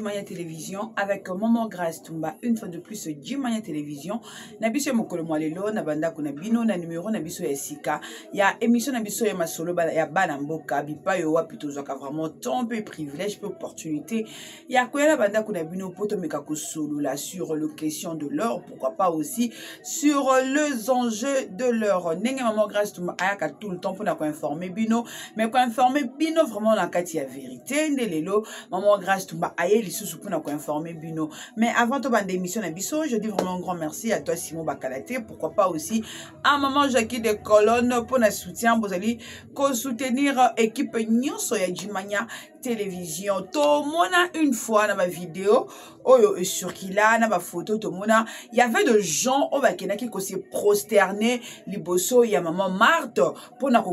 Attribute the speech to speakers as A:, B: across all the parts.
A: Djimaya Télévision avec Maman Grace Tumba. Une fois de plus, Djimaya Télévision. Nabiso Mokolo Mwalelo, Nabanda Kunabino, na numéro Nabiso Yesika. Ya émission Nabiso Yamasolo, ya Banamboka, Bipa Yowa, plutôt Zoka, vraiment tant peu privilège, peu opportunité. Ya Koyala Banda Kunabino, Potomeka Solo, là, sur le question de l'or, pourquoi pas aussi sur les enjeux de l'or. Nengue Maman Grace Tumba, Ayaka tout le temps pour nous informer Bino, mais pour informer Bino vraiment la Katia vérité, Nelelo. Maman Grace Tumba aye lisusu pour nous informer Bino. Mais avant de bande émission Nabiso, je dis vraiment un grand merci à toi Simon Bakalate, pourquoi pas aussi à maman Jackie de Colonne pour notre soutien. Vous allez soutenir équipe Nyonso ya Djimaya Télévision. Tout mona une fois dans ma vidéo, oyo sur qui là, dans ma photo, tout mona, il y avait de gens au bakena qui se prosterné liboso ya maman Marthe pour na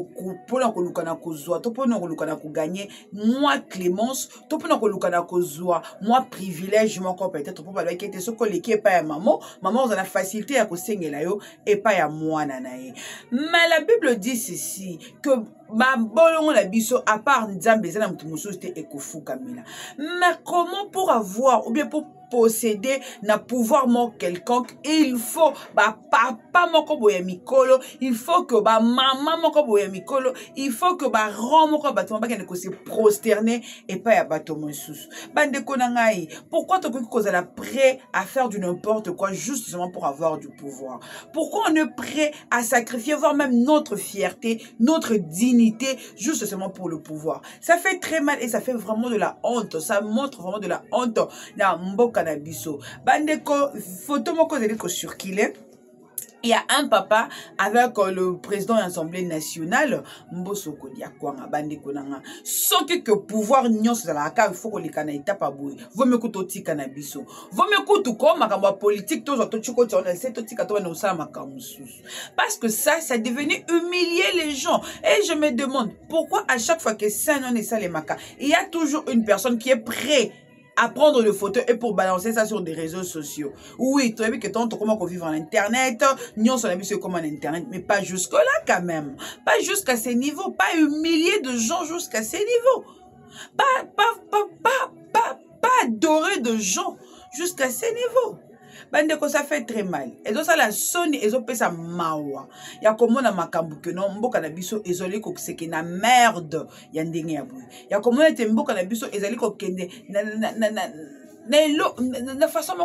A: lukana kozwa, to pour na lukana ko gagner moi Clémence, to pour na lukana kozwa moi privilège mon corps peut-être pour pas qui était ce colléqué pas ya maman on a la facilité à ko sengela yo et pas ya moi nanae. Mais la Bible dit ceci que ma bolongo la biso à part Nzambe zana mutu mususu te ekofu kamila. Mais comment pour avoir ou bien pour posséder na pouvoir mon quelconque, il faut papa moko boya mikolo, il faut que maman moko boya mikolo, il faut que ron moko bato mba ko se prosterner et pas ya bato mususu. Bande konangai, pourquoi tu kozala prêt à faire du n'importe quoi juste seulement pour avoir du pouvoir? Pourquoi on est prêt à sacrifier voire même notre fierté, notre dignité juste seulement pour le pouvoir? Ça fait très mal et ça fait vraiment de la honte, ça montre vraiment de la honte na mboka na biso. Bandeko photo moko zeli ko circuler. Il y a un papa avec le président de l'Assemblée nationale, Mboso Kodiakwanga, Bandeko Nanga. Sauf que pouvoir nyons dans la cave, il faut que les canadiens pas boué. Vous me coûtez aussi cannabiso. Vous me coûtez comme ma politique, tous les autres on a cette autre quand on a ça ma parce que ça est devenu humilier les gens. Et je me demande pourquoi à chaque fois que ça non est ça les macas, il y a toujours une personne qui est prête à prendre le photo et pour balancer ça sur des réseaux sociaux. Oui, tu as vu que tant comment on vit en internet, nous on a vu comme en internet, mais pas jusque là quand même. Pas jusqu'à ces niveaux, pas humilier de gens jusqu'à ces niveaux. Pas adorer de gens jusqu'à ces niveaux. Bandeko ça fait très mal. Et donc ça la sonne et ça pesa mawa. Ya komona makambu que non mboka na biso ezoli ko seke na merde ya ndenge ya boye. Ya komona te mboka na biso ezali ko kende la façon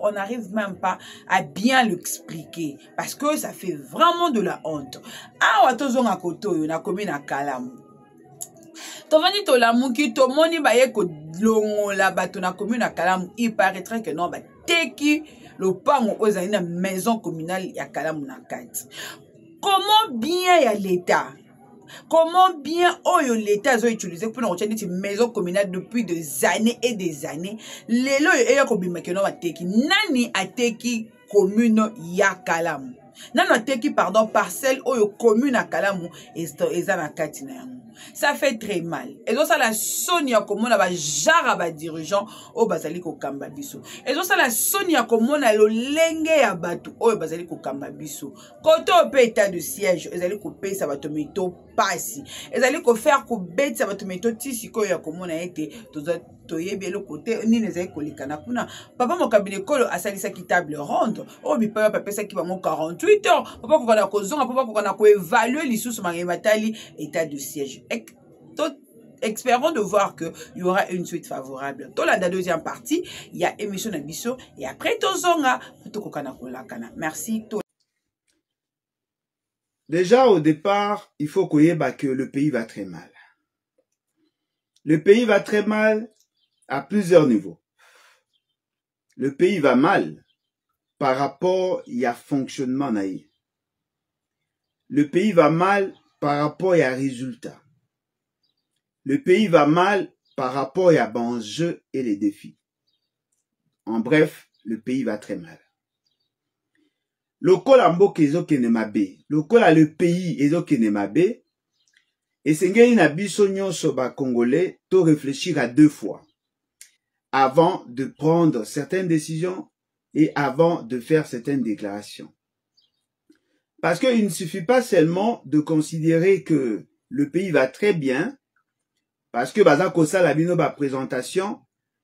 A: on n'arrive même pas à bien l'expliquer parce que ça fait vraiment de la honte. Ah watozonga koto yo na komi na kalamu. Tovani to la muki to moni ba ye ko longo la bato na commune na kalamu, il paraîtrait que non ba teki le pango ozali na maison communale ya kalamu na kati. Comment bien ya l'état? Comment bien l'État a utilisé pour nous retenir une maison communale depuis des années et des années. Lelo eya ko bima ke no ba teki nani ateki commune ya kalamu. Nani ateki pardon parcelle oyo commune à kalamu eza na kati na yango. Ça fait très mal. Et donc ça la sonia komona ba jara ba dirigeant o bazali ko kamba biso. Et donc ça la sonia komona lo lenge ya batu o bazali ko kamba biso. Koto pe état de siège, ezali ko pesa bato mito pasi. Ezali ko faire ko bête bato mito tisi ko ya komona ete toyebi le côté ni nezali ko likana kuna. Papa mo cabinet kolo asalisa ki table ronde. O bi papa pesa ki ba mo 48 heures. Papa ko kana ko zonga, papa ko kana ko évaluer lisusu matali état de siège. Espérons de voir qu'il y aura une suite favorable. Dans la deuxième partie, il y a émission Nabiso et après Tozonga, merci.
B: Déjà au départ, il faut qu'on y ait que le pays va très mal. Le pays va très mal à plusieurs niveaux. Le pays va mal par rapport à fonctionnement naïf. Le pays va mal par rapport à résultats. Le pays va mal par rapport à enjeux et les défis. En bref, le pays va très mal. Lokola mboka ezokende mabe, lokola le pays ezokende mabe, esengeli na biso nyonso ba Congolais to réfléchir à deux fois avant de prendre certaines décisions et avant de faire certaines déclarations. Parce qu'il ne suffit pas seulement de considérer que le pays va très bien, parce que baza kosa la bino ba présentation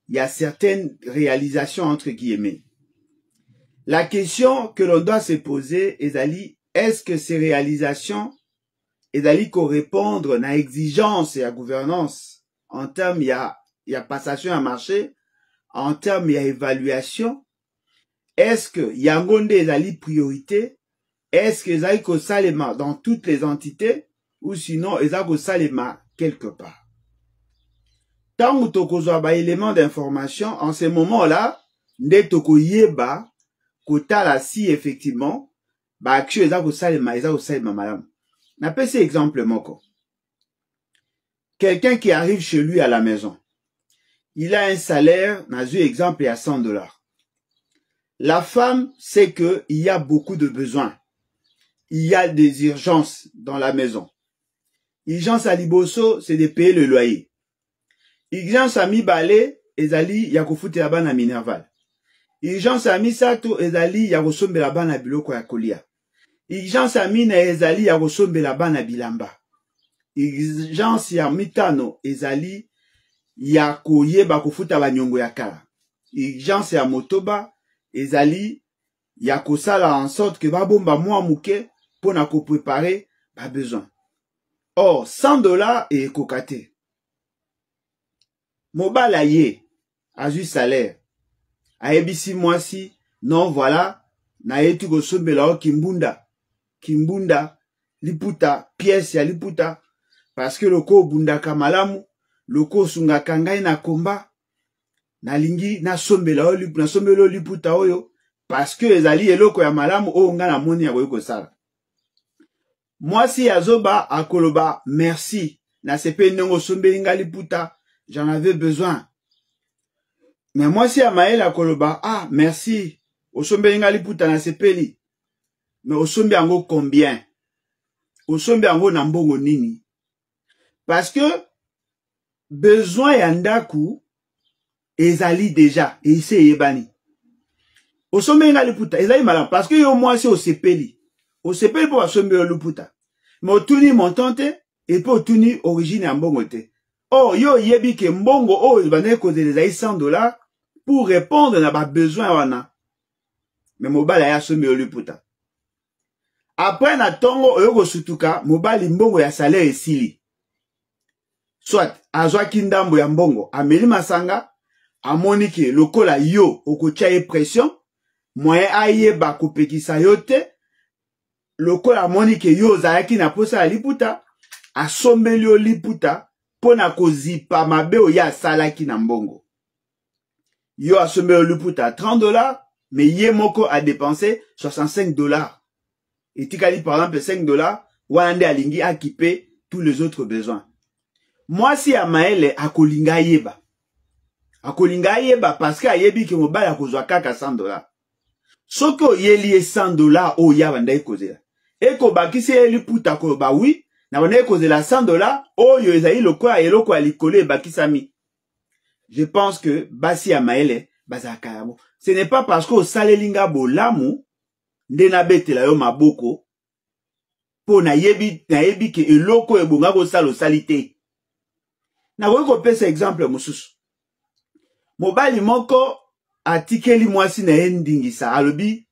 B: il y a certaines réalisations entre guillemets. La question que l'on doit se poser, est-ce que ces réalisations, correspondre à exigence et à gouvernance en termes, il y a passation à marché, en termes, il y a évaluation, est-ce que yangonde ezali priorité, est-ce que ezali ko salema dans toutes les entités, ou sinon ezali ko salema quelque part. Tant que tokozwa ba élément d'information, en ce moment-là, nde toko yeba kotala si effectivement ba action ezali ko salema madame. Na pese exemple moko. Quelqu'un qui arrive chez lui à la maison. Il a un salaire, n'a eu exemple à $100. La femme sait qu'il y a beaucoup de besoins. Il y a des urgences dans la maison. Urgence à Liboso, c'est de payer le loyer. Urgence à Mibale, ezali yakofuti la bana Minerval. Urgence à Misato, ezali yakosombe la bana biloko ya kolia. Urgence à Mina, ezali yakosombe la bana bilamba. Urgence ya Mitano, ezali ya koyeba kofuta banyongo ya kala. Urgence ya Motoba ezali ya kosala en sorte que babomba mwa muke pona ko préparer ba besoin. Or $100 et kokate. Mobala ye a eu salaire. A ebisi mwasi non voilà na yetu ko sombela o kimbunda liputa pièce ya liputa parce que loko bunda kamalamu loko sunga kangai na komba na lingi na sombela o liputa oyo parce que ezali eloko ya malamu o nga na moni ya koyiko sala. Mwasi azoba akoloba merci na sepe ndongo sombeli nga liputa j'en avais besoin. Mais mwasi ya maele akoloba ah merci o sombeli nga liputa na sepeli. Mais o sombi yango combien? O sombi yango na mbongo nini? Parce que besoin ya ndaku ezali déjà et ise yebani. Osombe nga liputa ezali malamu parce que yo mwasi osepeli po asombe yo liputa. Mais otuni montante et po otuni origine ya mbongo te. Oh yo yebi ke mbongo o bane ko ezali $100 pour répondre na ba besoin wana. Mais mobala ya sombe yo liputa. Après na tongo oyoko sutuka mobali mbongo ya salaire esili. Soit azwa kindambo ya mbongo ameli masanga amoni ke lokola yo okotia ye pression moyen ayeba kopekisa yo te lokola amoni ke yo ozalaki na posa ya liputa asombeli yo liputa pona kozipa mabe oyo asalaki na mbongo. Yo asombeli yo liputa $30 mais ye moko a dépensé $65. Et tikali par exemple $5 wana nde alingi akipe tous les autres besoins. Moi si ya maele akolinga yeba. Akolinga yeba parce que ayebi ke mobali akozwa kaka $100. Soko yeli $100 o ya banda ekozela. Eko bakisi yeli puta ko ba oui na banda ekozela $100 oyo ezali lokola eloko alikole bakisami. Je pense que basi ya maele bazaka yabo. Ce n'est pas parce que osalelinga bolamu nde na betela yo maboko po na yebi ke eloko ebonga ko sala salite. Na ko pesa exemple mususu. Mobali moko atikeli mwasi na endingisa alobi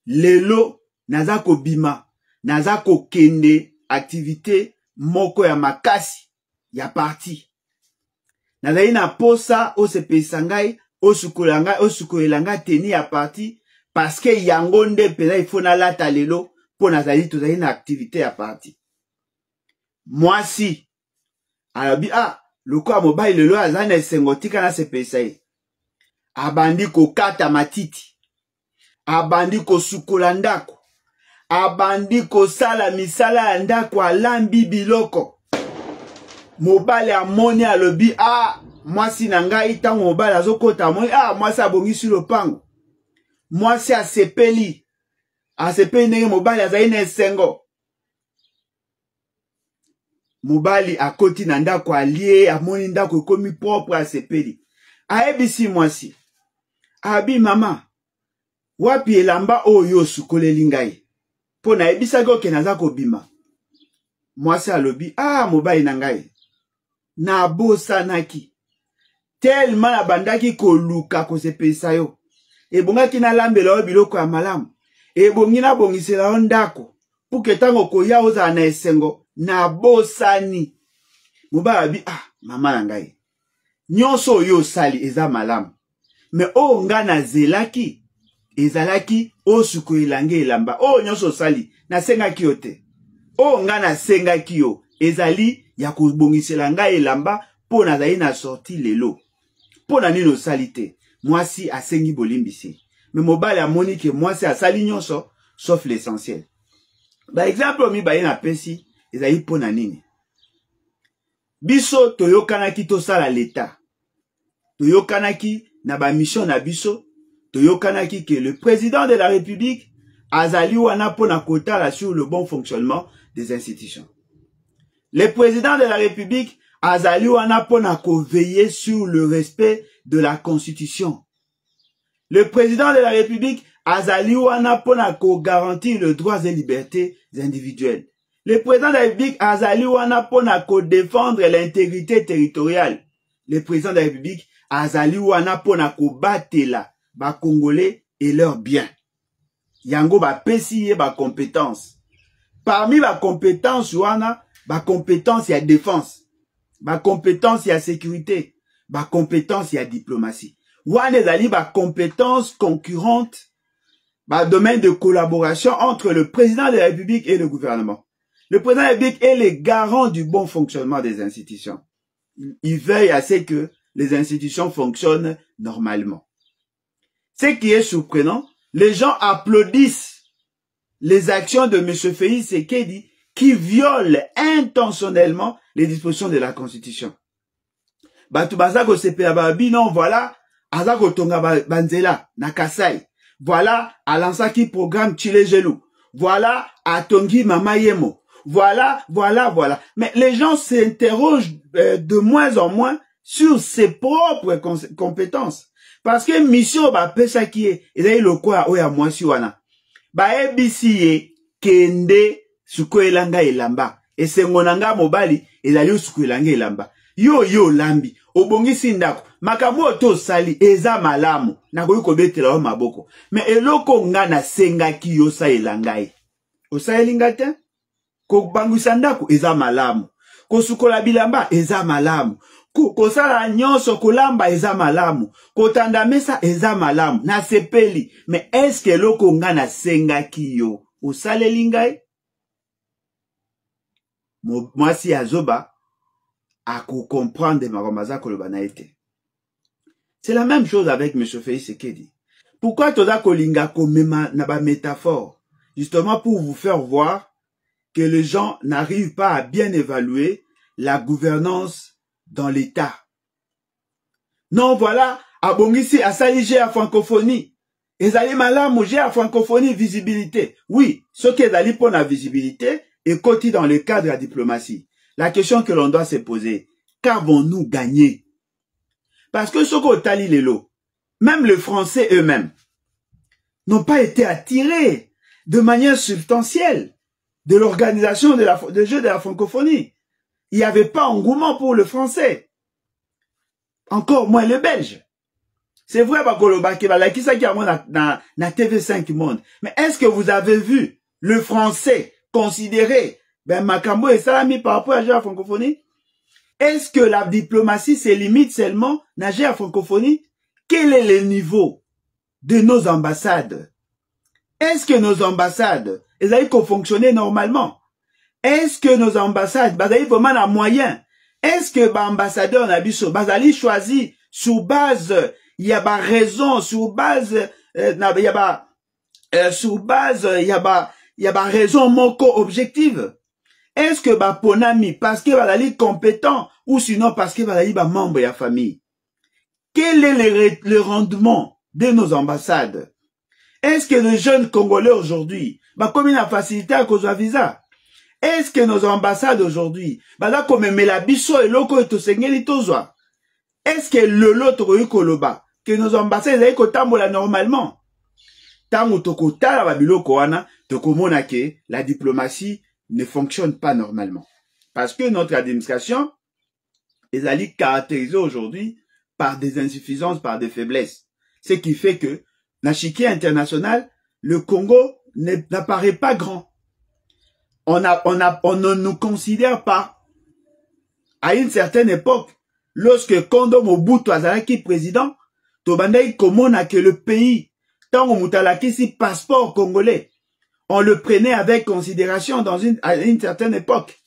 B: lelo naza ko bima naza ko kende activité moko ya makasi ya parti. Nazali na posa o se pesa ngai o sukolanga teni ya parti parce que yango nde pena ifona lata lelo po nazali tozali na activité ya parti. Mwasi alobi ah loko mobile lelo azana esengo tika na se pesa ye. Abandi ko kata matiti. Abandi ko sukola ndako. Abandi ko sala misala ya ndako alambi biloko. Mobile amoni alobi ah mwasi na ngai tango mobile azokota amoni ah mwasi abongisi lopango. Mwasi asepeli ndenge mobile azali na esengo. Mobali akoti na ndako alie amoni ndako ekomi propre asepeli. Aebisi mwasi. Abi mama. Wapi elamba oyo sukoleli ngai. Po na ebisa goke naza kobima. Mwasi alobi ah mobali na ngai. Na bosa naki. tellement na bandaki koluka kosepesa yo. Ebongaki na lambela yo biloko ya malamu. Ebongi na bongisela yo ndako. Puke tango koya oza na esengo na bosani. Mobala bi mama na ngai. Nyonso yo sali eza malamu. Me o nga na zelaki ezalaki o suko elange elamba. O nyonso sali na senga ki yo te. O nga na senga ki yo ezali ya kobongisela ngai elamba po na zali na sorti lelo. Po na nino sali te. Mwasi asengi bolimbisi. Me mobali amoni ke mwasi asali nyonso sauf l'essentiel. Ba exemple mi baye na pesi ezali po na nini. Biso toyokanaki tosala l'État. Toyokanaki na ba mission na biso. Toyokanaki que le président de la République azali wana po na kotala sur le bon fonctionnement des institutions. Le président de la République azali wana po na ko veiller sur le respect de la Constitution. Le président de la République azali wana po na ko garantir les droits et libertés individuelles. Le président de la République azali wana po na ko défendre l'intégrité territoriale. Le président de la République azali wana po na ko batela ba Congolais et leurs biens. Yango ba pesi ba compétence. Parmi ba compétence wana, ba compétence ya défense, ba compétence ya sécurité, ba compétence ya diplomatie. Wana ezali ba compétence concurrente, ba domaine de collaboration entre le président de la République et le gouvernement. Le président de la République est le garant du bon fonctionnement des institutions. Il veille à ce que les institutions fonctionnent normalement. Ce qui est surprenant, les gens applaudissent les actions de M. Félix Tshisekedi qui violent intentionnellement les dispositions de la Constitution. Batubazako Sepeababi, non, voilà, Azako Tonga Banzela, Nakasai. Voilà, Alansaki programme Chile Gelou. Voilà, Atongi Mamayemo. Voilà. Mais les gens s'interrogent de moins en moins sur ses propres compétences. Parce que mission ba pesa qui est ezali lokwa oya mwasi wana ba ebisi kende suko elanga elamba esengo nanga mobali ezali suko elanga elamba yo lambi obongisi ndako makambo to sali eza malamu na koyi kobetela o maboko mais eloko nga na senga ki yo sa elangai osa elinga te ko bangwisa ndako eza malamu ko sukola bilamba eza malamu kosala nyonso kolamba eza malamu kotanda mesa eza malamu na sepeli mais est-ce que loko nga na senga kiyo osaleli ngai mwasi azoba ako comprendre makomaza koloba na ete. C'est la même chose avec M. Félix Tshisekedi. Pourquoi toda kolinga komema na ba métaphore justement pour vous faire voir que les gens n'arrivent pas à bien évaluer la gouvernance dans l'État. Non, voilà, abongisi asalige à francophonie. Ezali malamu à francophonie visibilité. Oui, ce qui est allé pour la visibilité est coté dans le cadre de la diplomatie. La question que l'on doit se poser, qu'avons-nous gagné? Parce que ce qu'on tali les lots, même les Français eux-mêmes, n'ont pas été attirés de manière substantielle de l'organisation de jeu de la francophonie. Il n'y avait pas engouement pour le français. Encore moins le belge. C'est vrai, na TV5 Monde. Mais est-ce que vous avez vu le français considéré, Makambo et Salami par rapport à la francophonie? Est-ce que la diplomatie se limite seulement à la francophonie? Quel est le niveau de nos ambassades? Est-ce que nos ambassades, elles ont fonctionné normalement? Est-ce que nos ambassades, bazali vraiment la moyen? Est-ce que l'ambassadeur Nabiso, bazali choisi sur base, il y a pas raison, sur base, il y a pas raison moko objective? Est-ce que ponami, parce que bazali compétent, ou sinon parce que bazali membre de la famille? Quel est le rendement de nos ambassades? Est-ce que les jeunes Congolais aujourd'hui, comme il a facilité à cause de visa? Est-ce que nos ambassades aujourd'hui, est-ce que le l'autre koloba, que nos ambassades aient kotambola normalement? Tango tokotala babiloko wana, tokomona ke la diplomatie ne fonctionne pas normalement. Parce que notre administration est caractérisée aujourd'hui par des insuffisances, par des faiblesses. Ce qui fait que, dans l'échiquier international, le Congo n'apparaît pas grand. On ne nous considère pas, à une certaine époque, lorsque Kondo Mobutu azalaki président, tobandai komona que le pays, tant on mutalaki si passeport congolais, on le prenait avec considération à une certaine époque.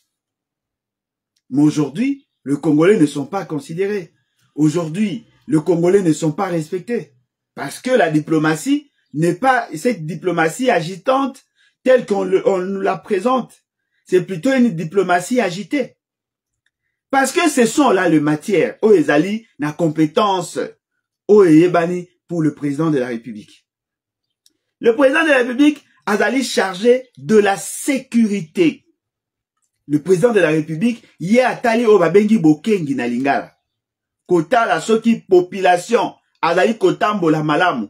B: Mais aujourd'hui, les Congolais ne sont pas considérés. Aujourd'hui, les Congolais ne sont pas respectés. Parce que la diplomatie n'est pas cette diplomatie agitante telle qu'on nous la présente. C'est plutôt une diplomatie agitée. Parce que ce sont là les matières, où ezali na compétence, où eyebani pour le président de la République. Le président de la République azali chargé de la sécurité. Le président de la République yé atali o babengi bokengi na lingala. Kota la soki population azali kotambola malamu.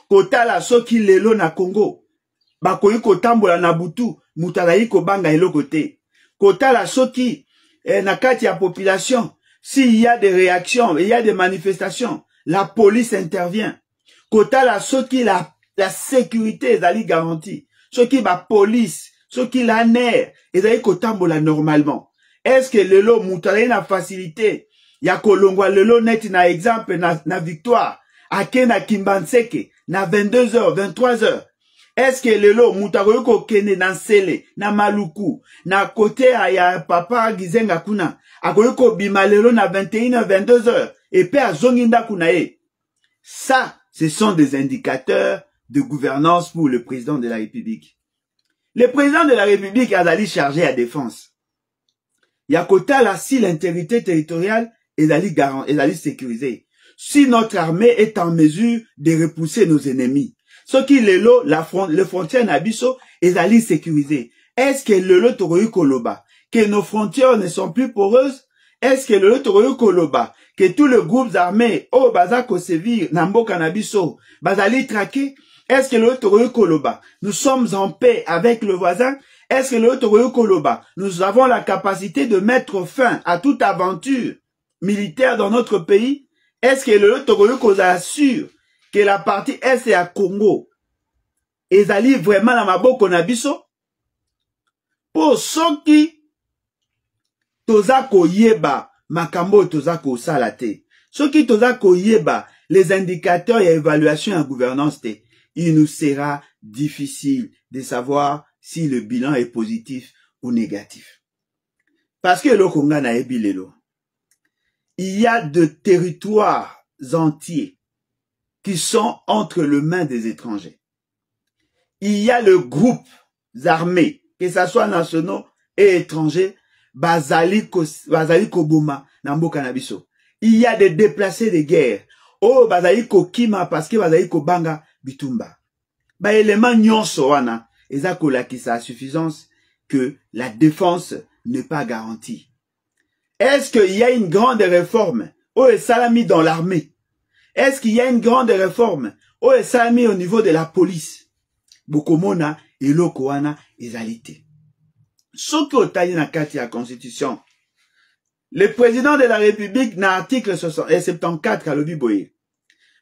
B: Kota la soki lelo na Congo. Bakoyi kotambola na butu mutazali kobanga eloko te. Kota la soki na kati ya population, s'il y a des réactions, il y a des manifestations, la police intervient. Kota la soki la sécurité ezali garantie. Soki ba police, soki la nerf ezali kotambola normalement. Est-ce que lelo mutazali na facilité ya kolongwa lelo net na exemple na victoire ake na Kimbanseke na 22h 23h? Est-ce que lelo mutakoyo ko kene na Nsele na Maluku na côté ya papa Gizenga kuna akoyo ko bima lelo na 21h 22h et pe azongi ndaku na ye? Ça, ce sont des indicateurs de gouvernance pour le président de la République. Le président de la République azali chargé à défense. Yakota là, si l'intégrité territoriale est sécurisée. Si notre armée est en mesure de repousser nos ennemis. Ce qui lelo, le frontière nabiso est sécurisée. Est-ce que lelo toroyu koloba, que nos frontières ne sont plus poreuses? Est-ce que lelo toroyu koloba, que tous les groupes armés, oh bazako sévir, namboka nabiso, bazali traqué? Est-ce que lelo toroyu koloba, nous sommes en paix avec le voisin? Est-ce que lelo toroyu koloba, nous avons la capacité de mettre fin à toute aventure militaire dans notre pays? Est-ce que lelo toroyu koza assure que la partie Est et à Congo ezali vraiment na maboko na biso? Po soki toza koyeba makambo toza kosala te, soki toza koyeba les indicateurs et évaluation en gouvernance te, il nous sera difficile de savoir si le bilan est positif ou négatif. Parce que le Congo na ebi lelo, il y a de territoires entiers qui sont entre les mains des étrangers. Il y a le groupe armé, que ce soit nationaux et étrangers, bazali koboma na mboka na biso. Il y a des déplacés de guerre. Oh, bazali kokima parce que bazali kobanga bitumba. Ba élément nyonso wana, eza kolakisa à suffisance que la défense n'est pas garantie. Est-ce qu'il y a une grande réforme? Oh, et salami dans l'armée. Est-ce qu'il y a une grande réforme? Oh, et salami au niveau de la police. Bokomona, eloko wana, ezalite. Soki otayi na kati ya constitution. Le président de la République, na article 74 alobi boye.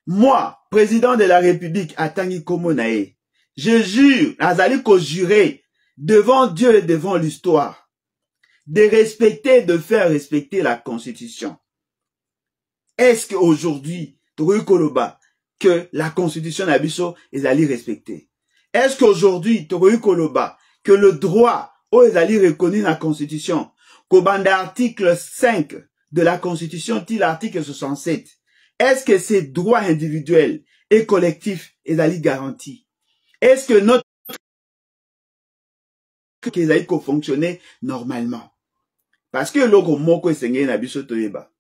B: Moi, président de la République, atangi komo na ye, je jure, azali ko jurer devant Dieu et devant l'histoire, de respecter, de faire respecter la constitution. Est-ce qu'aujourd'hui, Togoy Koloba, que la constitution nabiso ezali respectée? Est-ce qu'aujourd'hui, Togoy Koloba, que le droit ezali reconnu dans la constitution, Kobanda article 5 de la constitution, til l'article 67, est-ce que ces droits individuels et collectifs ezali garantis? Est-ce que notre ezali ko fonctionner normalement? Parce que logo moko esengeli na biso toyeba.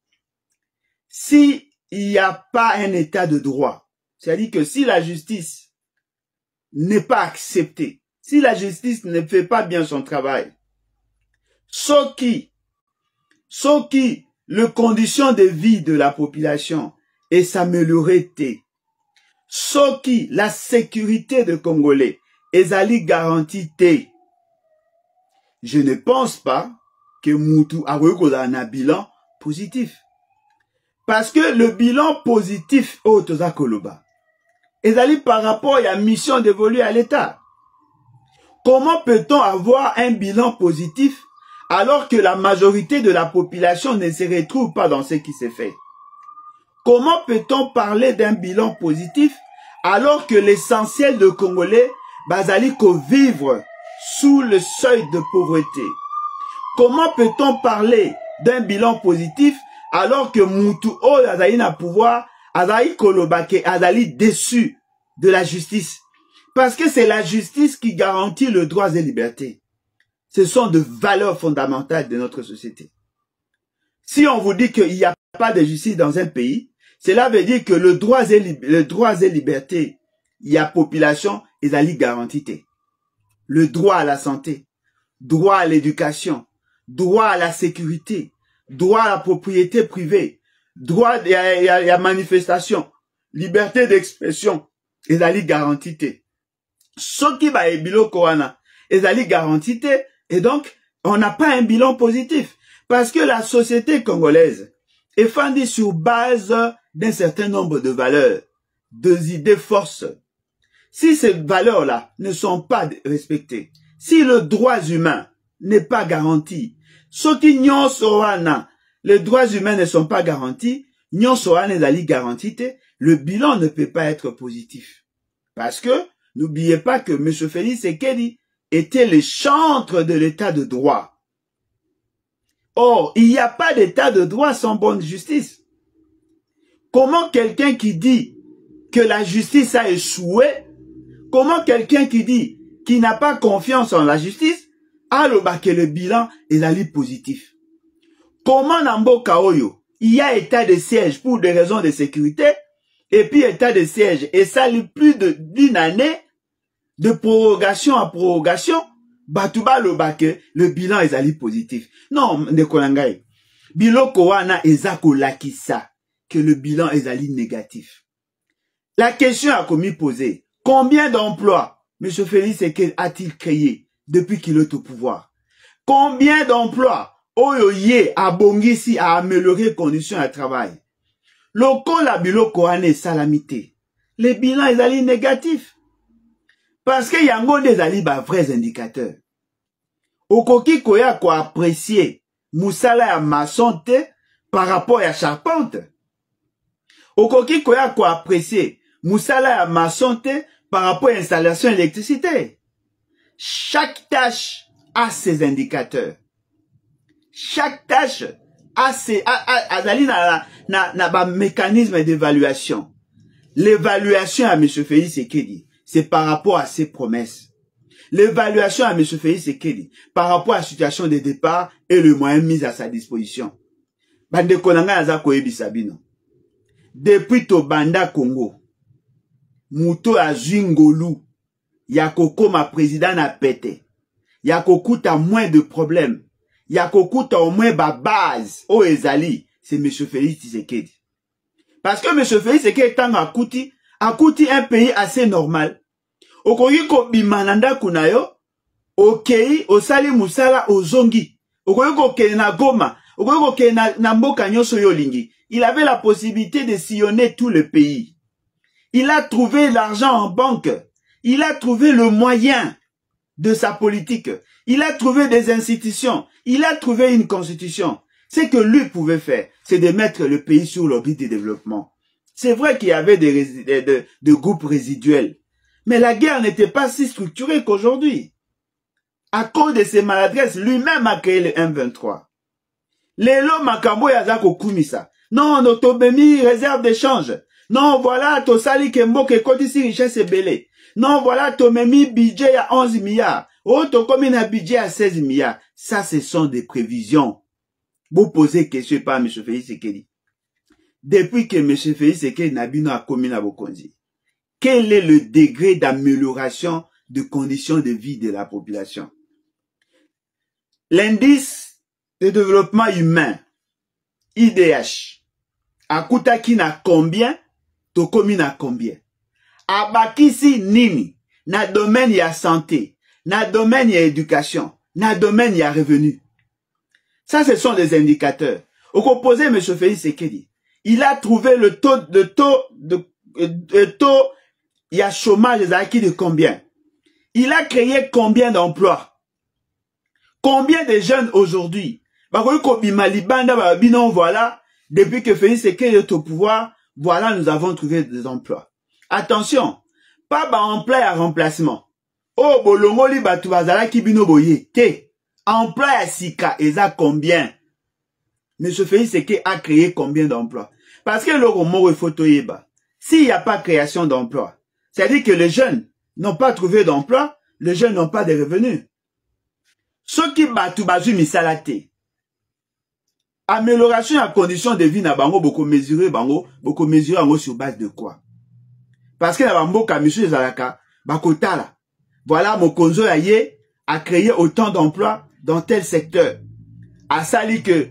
B: Si il n'y a pas un état de droit, c'est-à-dire que si la justice n'est pas acceptée, si la justice ne fait pas bien son travail, soki, les conditions de vie de la population et s'améliorer te, soki, la sécurité des Congolais ezali garantie te, je ne pense pas que Moutou a un bilan positif. Parce que le bilan positif au Toza Koloba, ezali par rapport à la mission dévolue à l'État. Comment peut-on avoir un bilan positif alors que la majorité de la population ne se retrouve pas dans ce qui s'est fait? Comment peut-on parler d'un bilan positif alors que l'essentiel de Congolais bazali ko vivre sous le seuil de pauvreté? Comment peut-on parler d'un bilan positif alors que Moutou O azali na pouvoir, azali kolobake, azali déçu de la justice? Parce que c'est la justice qui garantit le droit et liberté. Ce sont de valeurs fondamentales de notre société. Si on vous dit qu'il n'y a pas de justice dans un pays, cela veut dire que le droit et liberté, il y a population, ils allaient garantir. Le droit à la santé, droit à l'éducation, droit à la sécurité, droit à la propriété privée, droit à la manifestation, liberté d'expression, ils allaient garantir. Ce qui va être biloko wana, ils allaient garantir. Et donc, on n'a pas un bilan positif. Parce que la société congolaise est fondée sur base d'un certain nombre de valeurs, des idées forces. Si ces valeurs-là ne sont pas respectées, si le droit humain n'est pas garanti, ce qui nyon soana, les droits humains ne sont pas garantis, nyon soana est garanti, le bilan ne peut pas être positif. Parce que, n'oubliez pas que M. Félix Tshisekedi était le chantre de l'état de droit. Or, il n'y a pas d'état de droit sans bonne justice. Comment quelqu'un qui dit que la justice a échoué, comment quelqu'un qui dit qu'il n'a pas confiance en la justice, alors que le bilan est allé positif? Comment Nambo Kaoyo, il y a état de siège pour des raisons de sécurité, et puis état de siège, et ça lui plus d'une année, de prorogation à prorogation, Batouba Lobake, le bilan est allé positif. Non, Ndekolangai. Biloko wana ezako lakisa, que le bilan est allé négatif. La question a commis posée. Combien d'emplois M. Félix Tshisekedi a-t-il créé depuis qu'il est au pouvoir? Combien d'emplois Oyoye a bongisi a amélioré les conditions de travail? Loko la biloko wana salamité. Le bilan est allé négatif. Parce que yango des aliba vrais indicateurs. Okoki koya ko apprécier musala ya maçon te par rapport à charpente. Okoki koya ko apprécier musala ya maçon te par rapport à installation d'électricité. Chaque tâche a ses indicateurs. Chaque tâche a ses mécanisme d'évaluation. L'évaluation à M. Félix Tshisekedi, c'est par rapport à ses promesses. L'évaluation à M. Félix Tshisekedi, par rapport à la situation de départ et le moyen mis à sa disposition. Bande konanga aza koyebi sabino. Depuis Tobanda Congo, Muto a Zingolu, Yakoko ma président na pete. Yakoko a moins de problèmes. Yakoko a au moins ba base. O ezali, c'est M. Félix Tshisekedi. Parce que M. Félix Tshisekedi est akuti un pays assez normal. Okoki ko bimananda kunayo, okei, osali musala ozongi. Okoki ko kene na Goma, okoki ko kene na mboka nyoso yolingi. Il avait la possibilité de sillonner tout le pays. Il a trouvé l'argent en banque. Il a trouvé le moyen de sa politique. Il a trouvé des institutions. Il a trouvé une constitution. Ce que lui pouvait faire, c'est de mettre le pays sur l'orbite du développement. C'est vrai qu'il y avait des groupes résiduels. Mais la guerre n'était pas si structurée qu'aujourd'hui. À cause de ses maladresses, lui-même a créé le M23. Lelo Makambo Yazako Kumisa. Non, Notobemi, réserve d'échange. Non, voilà, Tosali Kembo ke Kodisi richesse belé. Non, voilà, Tomemi budget à 11 milliards. Oh, Tokomi na budget à 16 milliards. Ça, ce sont des prévisions. Vous posez question par M. Félix Tshisekedi. Depuis que M. Félix Tshisekedi Nabino a commis na Bokonzi, quel est le degré d'amélioration de conditions de vie de la population? L'indice de développement humain, IDH, akutaki na combien, tokomi na combien? Abakisi nini, na domaine ya santé, na domaine ya éducation, na domaine ya revenu. Ça, ce sont des indicateurs. Au opposé, M. Félix Tshisekedi, il a trouvé le taux, il y a chômage, les acquis de combien? Il a créé combien d'emplois? Combien de jeunes aujourd'hui? Voilà, depuis que Félix Tshisekedi est au pouvoir, voilà, nous avons trouvé des emplois. Attention, pas emploi à remplacement. Oh, bolongoli batu bazala kibino boye. Te, emploi à sika, eza combien? Monsieur Félix Tshisekedi a créé combien d'emplois? Parce que le romo photo yeba. S'il n'y a pas création d'emplois, c'est-à-dire que les jeunes n'ont pas trouvé d'emploi, les jeunes n'ont pas de revenus. Ceux qui batu bazu misalate. Amélioration à condition de vie na bango beaucoup mesurer sur base de quoi? Parce que na bango ka monsieur Zalaka bakotala. Voilà Mokonzo Aye a créé autant d'emplois dans tel secteur. A sali que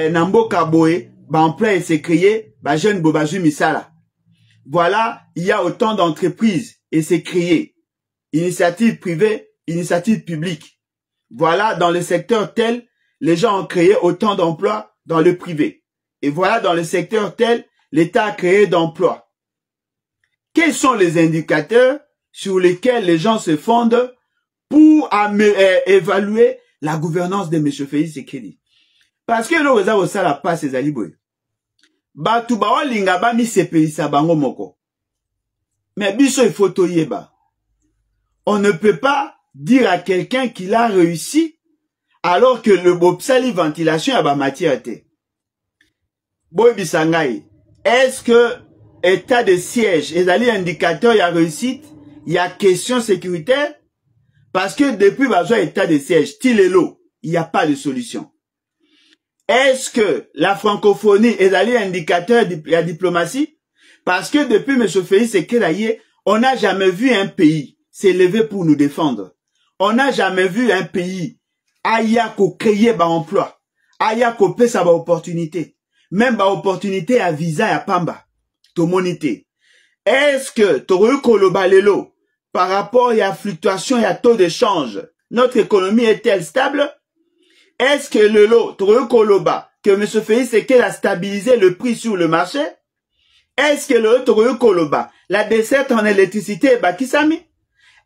B: Nambo Kaboé, emploi s'est créé, jeune Bobazu Misala. Voilà, il y a autant d'entreprises et c'est créé. Initiative privée, initiative publique. Voilà, dans le secteur tel, les gens ont créé autant d'emplois dans le privé. Et voilà, dans le secteur tel, l'État a créé d'emplois. Quels sont les indicateurs sur lesquels les gens se fondent pour évaluer la gouvernance de M. Félix Tshisekedi? Parce que le réseau ça la passe les aliboué. Batu ba olinga ba mi sepelisa bango moko. Mais biso il faut toyeba. On ne peut pas dire à quelqu'un qu'il a réussi alors que le bopsali ventilation a ba matière te. Boy bisangai. Est-ce que état de siège et les indicateurs il y a réussite, il y a question sécuritaire? Parce que depuis besoin état de siège, Tilelo, il n'y a pas de solution. Est-ce que la francophonie est allée indicateur de la diplomatie? Parce que depuis M. Félix Tshisekedi, on n'a jamais vu un pays s'élever pour nous défendre. On n'a jamais vu un pays aya ko créer ba emploi, aya ko pe sa ba opportunité, même ba opportunité à visa à pamba, to monité. Est-ce que Toru Koloba Lelo, par rapport à la fluctuation et à taux d'échange, notre économie est-elle stable? Est-ce que le lot, Toru Koloba, que M. Félix Tshisekedi a stabilisé le prix sur le marché? Est-ce que le lot, Toru Koloba, la desserte en électricité est bakisami?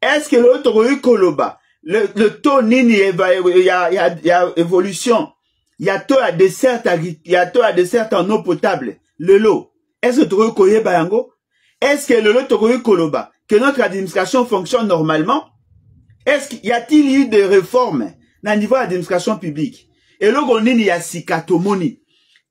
B: Est-ce que le lot, Toru Koloba, le taux nini, il y a évolution, il y a taux à desserte en eau potable, le lot. Est-ce que Toru Koloba yango? Est-ce que le lot, Toru Koloba, que notre administration fonctionne normalement? Est-ce qu'il y a-t-il eu des réformes dans le niveau de l'administration publique? Et le gonini ya sikatomoni.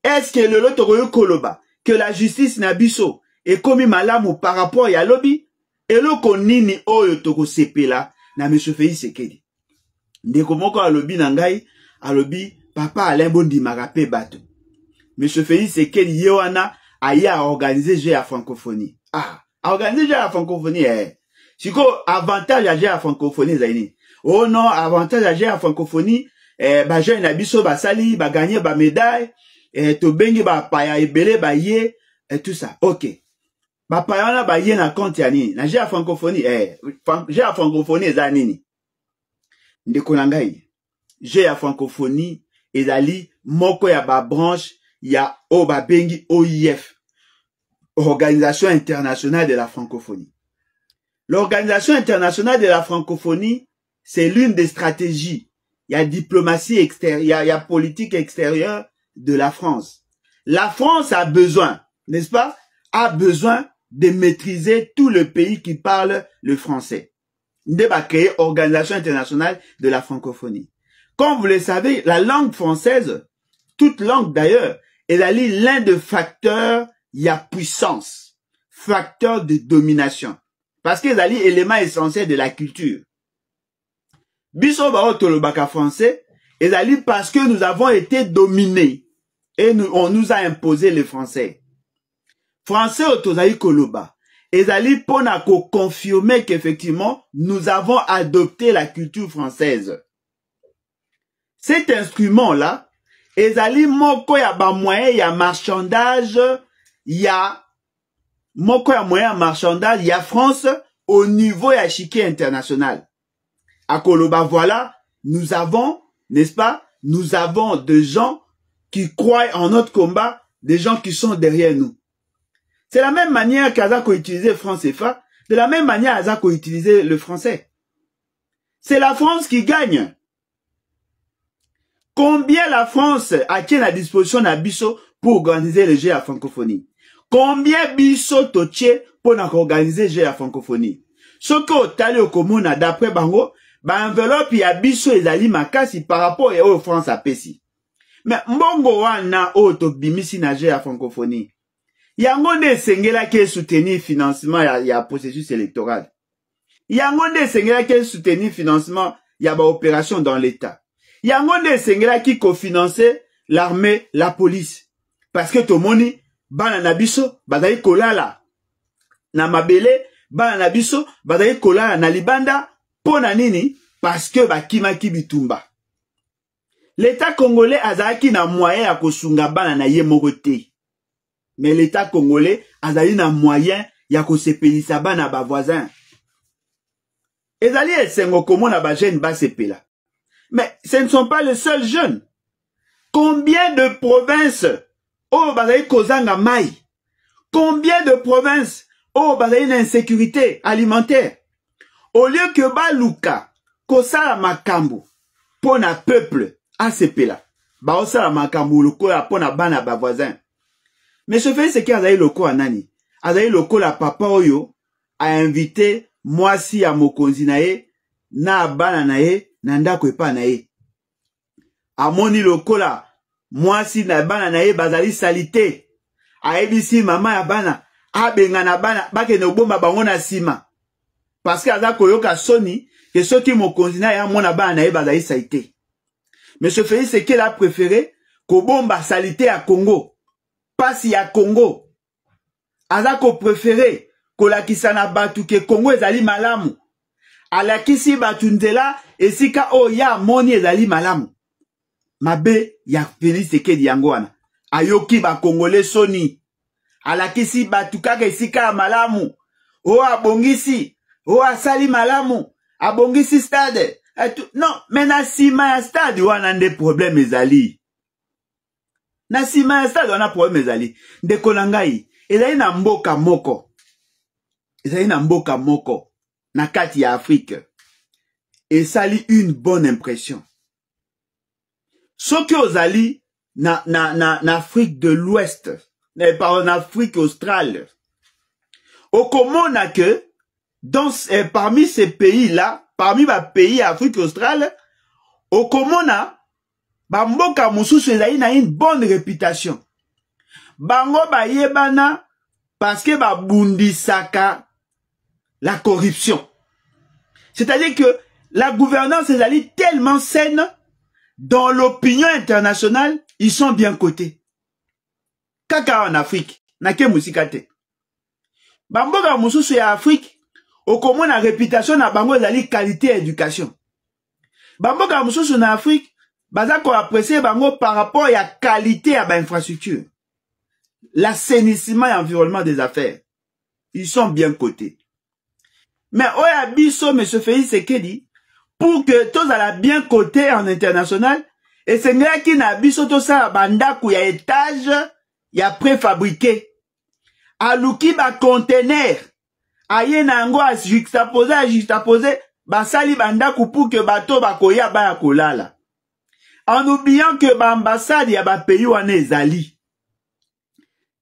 B: Est-ce que le lot Koloba, que la justice nabiso est commis malamu par rapport à lobby? Et le konini oyo toko sepela na M. Félix Tshisekedi. Ndeko moko a lobby nangai, a lobby papa Alain Bondi marape bato. M. Félix Tshisekedi yewana aya a organiser jeu à francophonie. Ah, a organiser jeu à francophonie Siko avantage à jeu à francophonie zaini. Oh non, avantage à jeu à francophonie, ba jeune nabiso ba sali, ba gagner ba médaille, to bengi ba paya ebele ba ye, et tout ça. OK. Ba paya na ba ye na compte ya nini? Na jeu à francophonie, jeu à francophonie za nini? Ndeko na ngai. Jeu à francophonie ezali moko ya ba branche ya o ba bengi OIF. Organisation internationale de la francophonie. L'Organisation internationale de la francophonie, c'est l'une des stratégies. Il y a diplomatie extérieure, il y a politique extérieure de la France. La France a besoin, n'est-ce pas, a besoin de maîtriser tout le pays qui parle le français. On va créer Organisation internationale de la francophonie. Comme vous le savez, la langue française, toute langue d'ailleurs, est l'un des facteurs, il y a puissance, facteur de domination. Parce que c'est l'élément essentiel de la culture. Biso bao tolobaka français, et parce que nous avons été dominés et on nous a imposé le français. Français autozaï koloba, et pona ko confirmer qu'effectivement nous avons adopté la culture française. Cet instrument-là, ezali moko ya ba moyen ya marchandage, ya moko ya moyen marchandage, ya France au niveau ya chiquier international. À Koloba, voilà, nous avons, n'est-ce pas, nous avons des gens qui croient en notre combat des gens qui sont derrière nous. C'est la même manière qu'Azako utilisait le franc CFA, de la même manière Azako utilisait le français. C'est la France qui gagne. Combien la France a tient à disposition à Bisso pour organiser le jeu à francophonie? Combien Bisso totier pour organiser le jeu à francophonie? Ce que tali au commun d'après Bango, enveloppe ya Bisso ezali makasi par rapport à France à Pessi. Mais mbongo wana to bimisi na jeu à francophonie. Yango nde sengela ke soutenir financement ya processus électoral. Yango nde sengela ke soutenir financement ya ba opération dans l'État. Yango nde sengela ki cofinancer l'armée, la police. Parce que to moni bana na biso bazali kolala na mabele, bana na biso bazali kolala na libanda pona nini? Parce que bakimaki bitumba. L'État congolais azalaki na moyen ya kosunga bana na ye moko te. Mais l'État congolais azali na moyen ya kosepelisa bana ba voisins. Ezali esengo komona ba jeune ba sepela. Mais ce ne sont pas les seuls jeunes. Combien de provinces bazali kozanga mai? Combien de provinces bazali na insécurité alimentaire? Au lieu que baluka kosala makambo pona peuple asepela, ba osala makambo lokola pona bana ba voisins. Mais ce fait, c'est qu'il y a loko anani. Azaï loko la papa oyo a invité mwasi ya mokonzi nae na bana nae na ndako epa nae. Amoni loko la mwasi na bana nae bazali salite. A ebisi mama ya bana abenga na bana bake no bomba bango na sima. Parce que azako yoka soni que soki mokonzi nae amona bana nae bazali salite. Mais ce fait, c'est qu'il a préféré ko bomba salite à Congo. Pasi ya Congo. Azako préféré kolakisa na batu ke Congo ezali malamu. Alakisi batu ndela esika ya moni ezali malamu. Mabe ya Félix Tshisekedi yango wana. Ayoki ba Congolais soni. Alakisi batu kaka esika ya malamu. Abongisi. Asali malamu. Abongisi stade. Non, mais na sima ya stade wana nde problème ezali. Na sima ya stade wana problème ezali. Ndeko na ngai, ezali na mboka moko. Ezali na mboka moko. Na kati ya Afrique. Esali une bonne impression. Soki ozali na Afrique de l'Ouest, en Afrique australe, okomona que parmi ces pays-là, parmi les pays Afrique australe, okomona bamboka mususu ezali na une bonne réputation. Bango bayebana parce que babundisaka la corruption. C'est-à-dire que la gouvernance ezali tellement saine dans l'opinion internationale, ils sont bien cotés. Kaka en Afrique, nake musikate. Bamboka mususu ya Afrique, okomona réputation na bango ezali qualité éducation. Bamboka mususu na Afrique, bazako apprécier bango par rapport à la qualité à l'infrastructure. L'assainissement et l'environnement des affaires. Ils sont bien cotés. Mais oya biso, M. Félix Tshisekedi, pour que tous la bien coté en international, et c'est là qui n'a biso tout ça banda ya étage, ya préfabriqué. Aluki ba conteneur, aye nango a juxtaposé, basali banda pour que bato bakoya ba kolala. En oubliant que l'ambassade ya ba pays wana ezali.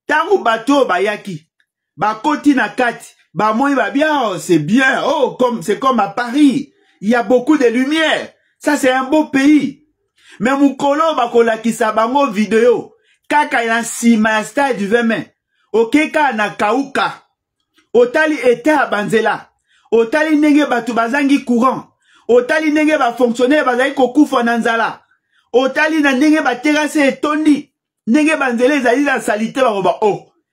B: Tangu bato bayaki, bakoti na kati, moi va bien, c'est bien, c'est comme à Paris, il y a beaucoup de lumière, ça c'est un beau pays. Mais mukolo bakolakisa bango vidéo, kaka na sima stade du 20 mai, okeka na kauka, otali eta banzela, otali nenge batu bazangi courant, otali nenge ba fonctionnaire bazali kokufa na nzala. Otali na ndenge ba terrasse etondi ndenge banzele ezali la salité ba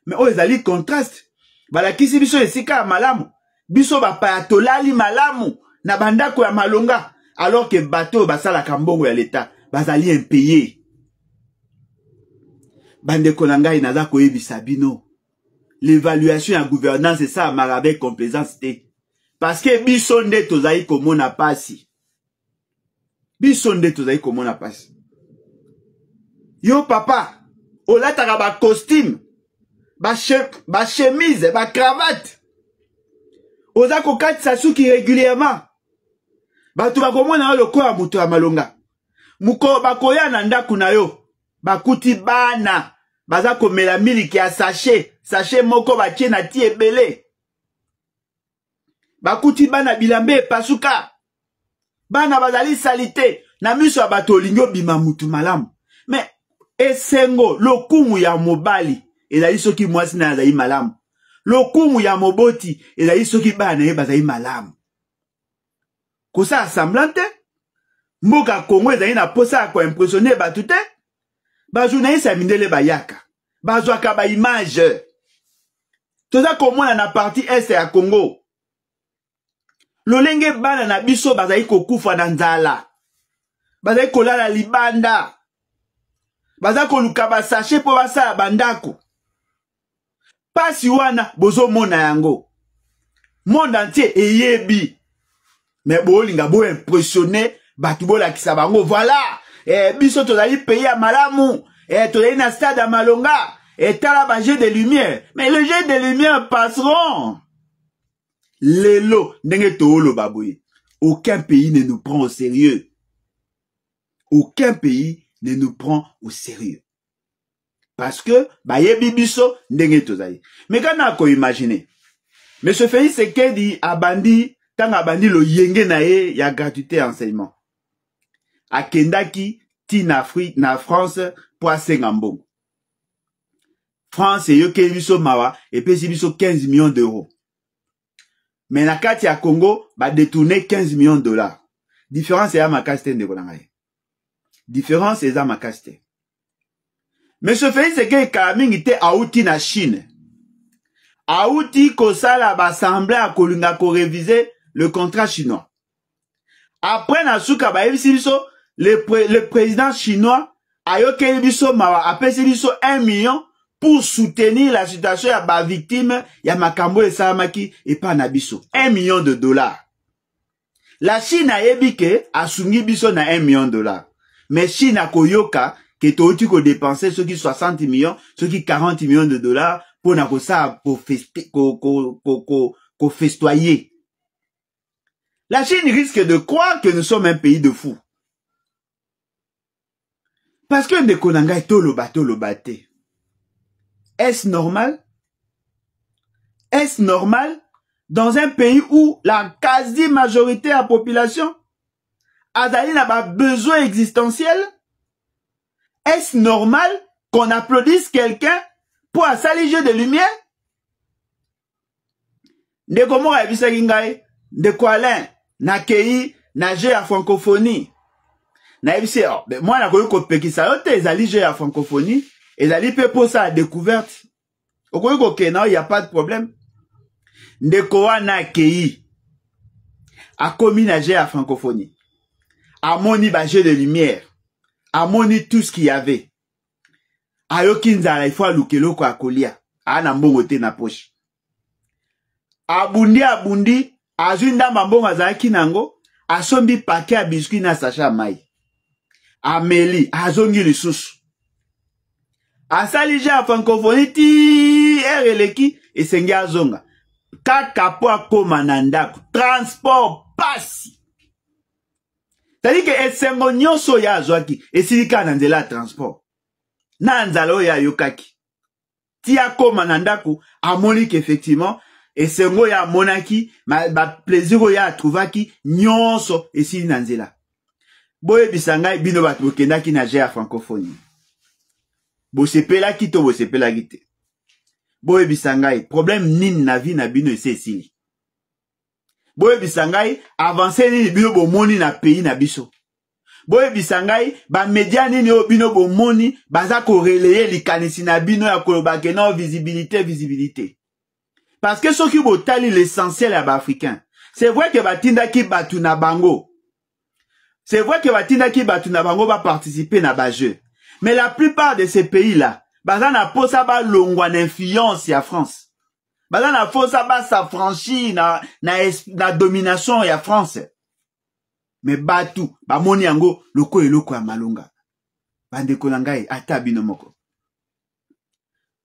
B: mais ezali contraste balakisi biso esika malamu biso ba payatolali malamu na bandako ya malonga alors que bateau basala kambongo ya l'état bazali impayé. Bandeko na ngai naza koyebisa bino l'évaluation ya gouvernance c'est ça avec complaisance te parce que biso nde tozali komona pasi. Biso nde tozali komona pasi. Yo papa, olataka ba costume, ba chemise, ba cravate. Oza kokatisa suki régulièrement. Batu bakomona yo lokola mutu ya malonga. Muko bakoya na ndaku na yo. Bakuti bana. Baza komela miliki ya sachet moko batie na ti ebele. Bakuti bana bilambe pasuka. Bana bazali salite. Na miso ya bato olingo bima mutu malamu. Mais esengo lokumu ya mobali ezali soki mwasi na azali malamu. Lokumu ya moboti ezali soki bana ye bazali malamu. Kosa assemblante, mboka Congo ezali na posa ko impressionner batu te. Ba journaliste ya mindele bayaka. Ba zwaka ba image. Toza komona na partie est ya Congo. Lolenge bana na biso bazali kokufa na nzala. Bazali kolala libanda. Bazali koluka ba sachet po basala bandako. Pasi wana bozo mona yango. Monde entier eyebi. Mais bolinga bo impressionner batu bo lakisa bango. Voilà. Biso tozali pays à malamu. Tozali na stade à Malonga. Tala ba jet de lumière. Mais le jet de lumière passeront. Lelo ndenge toolo baboye. Aucun pays ne nous prend au sérieux. Aucun pays ne nous prend au sérieux. Parce que bayebi biso ndenge tozali. Mais quand on a imaginer. Mais ce Félix Tshisekedi abandi tant abandi lo yenge na ye ya gratuité enseignement. Akendaki ti na Afrique na France pour asenga mbongo. France yo ke biso mawa et pesi biso 15 millions d'euros. Mais na kati ya Congo ba détourner 15 millions de dollars. Différence ya makasite ndeko na ngai. Différence eza makasite. Mais ce Félix Tshisekedi kamingi te auti na Chine. Auti kosala ba assemblée a kolinga ko réviser le contrat chinois. Après na suka ba yebisi biso le président chinois a yoke biso mawa apesi biso 1 million pour soutenir la situation ya ba victime ya makambo esalamaki epa na biso. 1 million de dollars. La Chine a yebike asungi biso na 1 million de dollars. Mais Chine a koyoka que touti ko dépenser ceux qui 60 millions, ceux qui 40 millions de dollars pour na ko ça pour festoyer. La Chine risque de croire que nous sommes un pays de fous. Parce que de konanga tolo bate. Est-ce normal? Est-ce normal dans un pays où la quasi-majorité de la population n'a pas besoin existentiel? Est-ce normal qu'on applaudisse quelqu'un pour un sale jeu de lumière? De comment réviser Gingaï? De Kualin? Na kei, na jeu à francophonie. Na révisé, moi, na koyo kopeki sa yote, ezali jeu à francophonie, ezali pe pour ça découverte. Au koyo koke, non, y a pas de problème. De quoi na kei, a commis na jeu à francophonie. A moni ba jeu de lumière. A moni tout ce qu'il y avait. A yokinza, il faut alukelo kwa kolia. A na mbongo te na poche. Abundi, azunda mambongo azaki nango, asombi paquet à biscuit na sacha mai. Ameli, azongi lisusu. Asalije a francophonie ti ereleki esengi azonga. Kaka po akoma na ndako. Transport pasi. C'est-à-dire que esengo nyonso ya azwaki esilika na nzela transport. Na nzalo ya yokaki. Ti akoma na ndako amoni effectivement esengo ya monaki ba plaisir ya trouvaki nyonso esili na nzela. Boye bisangai bino bat bokendaki na jeu ya francophonie. Bo sepelaki to bo sepelaki te. Boye bisangai problème nini na vie na bino esili. Boye bisangai avancer nini bino bo moni na pays na biso. Boye bisangai ba média nini o bino bo moni baza ko relayer likanisi na bino ya koloba ke non visibilité. Parce que ceux qui botali l'essentiel à africain. C'est vrai que batinda ki batu na bango. C'est vrai que batinda ki batu na bango va participer na ba jeu. Mais la plupart de ces pays-là, baza na posa ba longwa d'influence ya France. Baza na posa ba s'affranchir na domination ya France. Mais batu, ba moni yango loko eloko ya malonga. Bande konangai ata bino moko.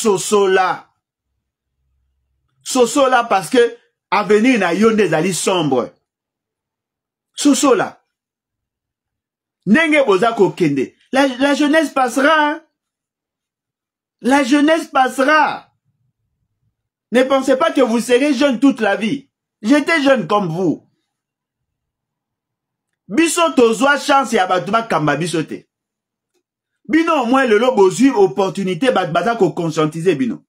B: Sosola. Sosola parce que avenir na yo des ali sombre. Sosola. Nenge bozako kende. La jeunesse passera. Hein? La jeunesse passera. Ne pensez pas que vous serez jeune toute la vie. J'étais jeune comme vous. Biso tozwa chance ya batuma kamba bisote. Bino au moins le lobo suivre opportunité baza ko conscientiser bino.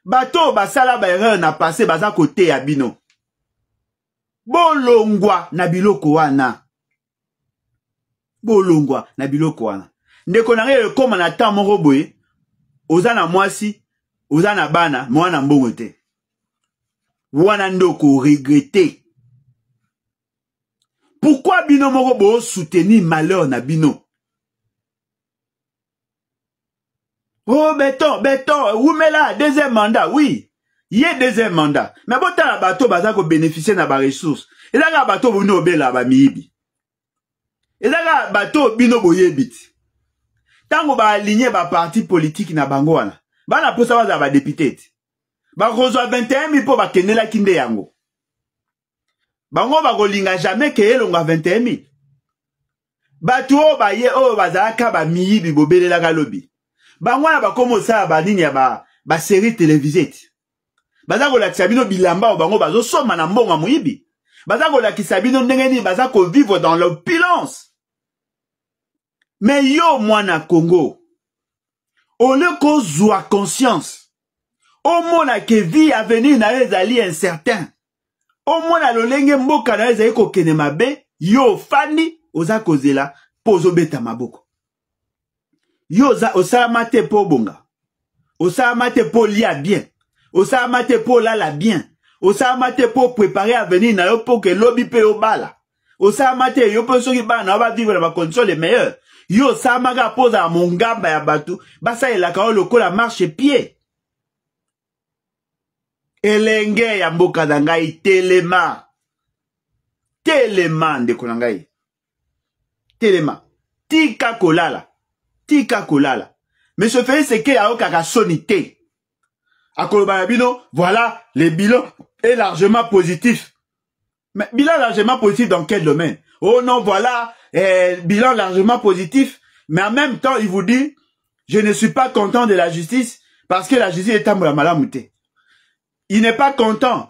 B: Bato basala ba erreur na passé baza côté ya bino. Bolongwa na biloko wana. Bolongwa na biloko wana. Ndeko na ngere koma na temps moko boye. Oza na mwasi, oza na bana, mwana mbongo te. Wana ndoko regretter. Pourquoi bino moko bo soutenir malheur na bino? Oh, béton, Oumela, deuxième mandat, oui. Il y a deuxième mandat. Mais bon, t'as la bateau, baza ko bénéficier na ba ressources. Et là, la bateau, bino bela ba miibi. Et là, la bateau, bino boyebit. Tango ba aligné ba parti politique na bango wana. Ba na posa ba député. Ba reçoit 21 000 pour ba kende la kinde yango. Bango ba kolinga jamais ke elonga 21 000. Batu o ba ye o bazaka ba miibi bobelela ka lobby. Bangwana ba komo sa ba nini ya ba série télévisée. Baza ko lakisa bino bilamba o bango bazo soma na mbongo muyibi. Baza ko lakisa bino ndenge ni baza ko vivre dans l'opulence. Mais yo mwana Congo, au lieu qu'on soit conscience, au mona ke vie à venir na ezali incertain. Au mona lolenge mboka na ezali ko kene mabe, yo fani oza kozela pozo beta maboko. Yo osalamate po bonga. Osalamate po lia bien. Osalamate po lala bien. Osalamate po préparer à venir na yo po que lobby pe yo bala. Osalamate yo po soki ba na va vivre dans ma condition les meilleures. Yo samaga posa mongamba ya batu. Basa elaka o lokola marche pied. Elenge ya mboka na ngai telema. Telema ndeko na ngai. Telema. Tika kolala. Tika kolala. Mais ce fait c'est qu'il y a aucun sonité. À Kolobayabino, voilà, le bilan est largement positif. Mais bilan largement positif dans quel domaine? Oh non, voilà, bilan largement positif. Mais en même temps, il vous dit, je ne suis pas content de la justice parce que la justice est à malamouté. Il n'est pas content.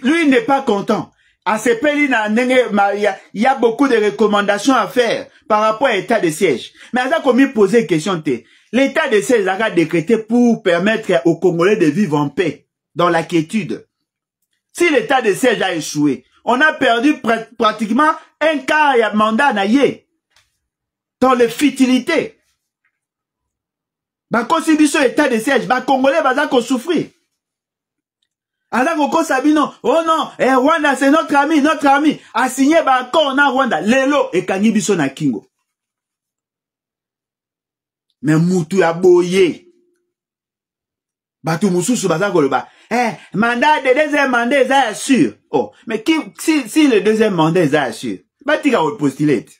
B: Lui, il n'est pas content. À ces pays, il y a beaucoup de recommandations à faire par rapport à l'état de siège. Mais on a commis poser une question. L'état de siège a décrété pour permettre aux Congolais de vivre en paix, dans la quiétude. Si l'état de siège a échoué, on a perdu pratiquement un quart de mandat naïe dans les futilités. Bah, constitution état de siège, bah, Congolais va souffrir. Alors, Sabino, oh non, Rwanda, c'est notre ami, a signé un accord na Rwanda, lelo, et kangi biso na kingo. Mais moutou ya boye. Batu mususu bazako le ba. Mandat de deuxième mandat, est sûr. Oh, mais si le deuxième mandat est sûr, bah, tika ou postulate.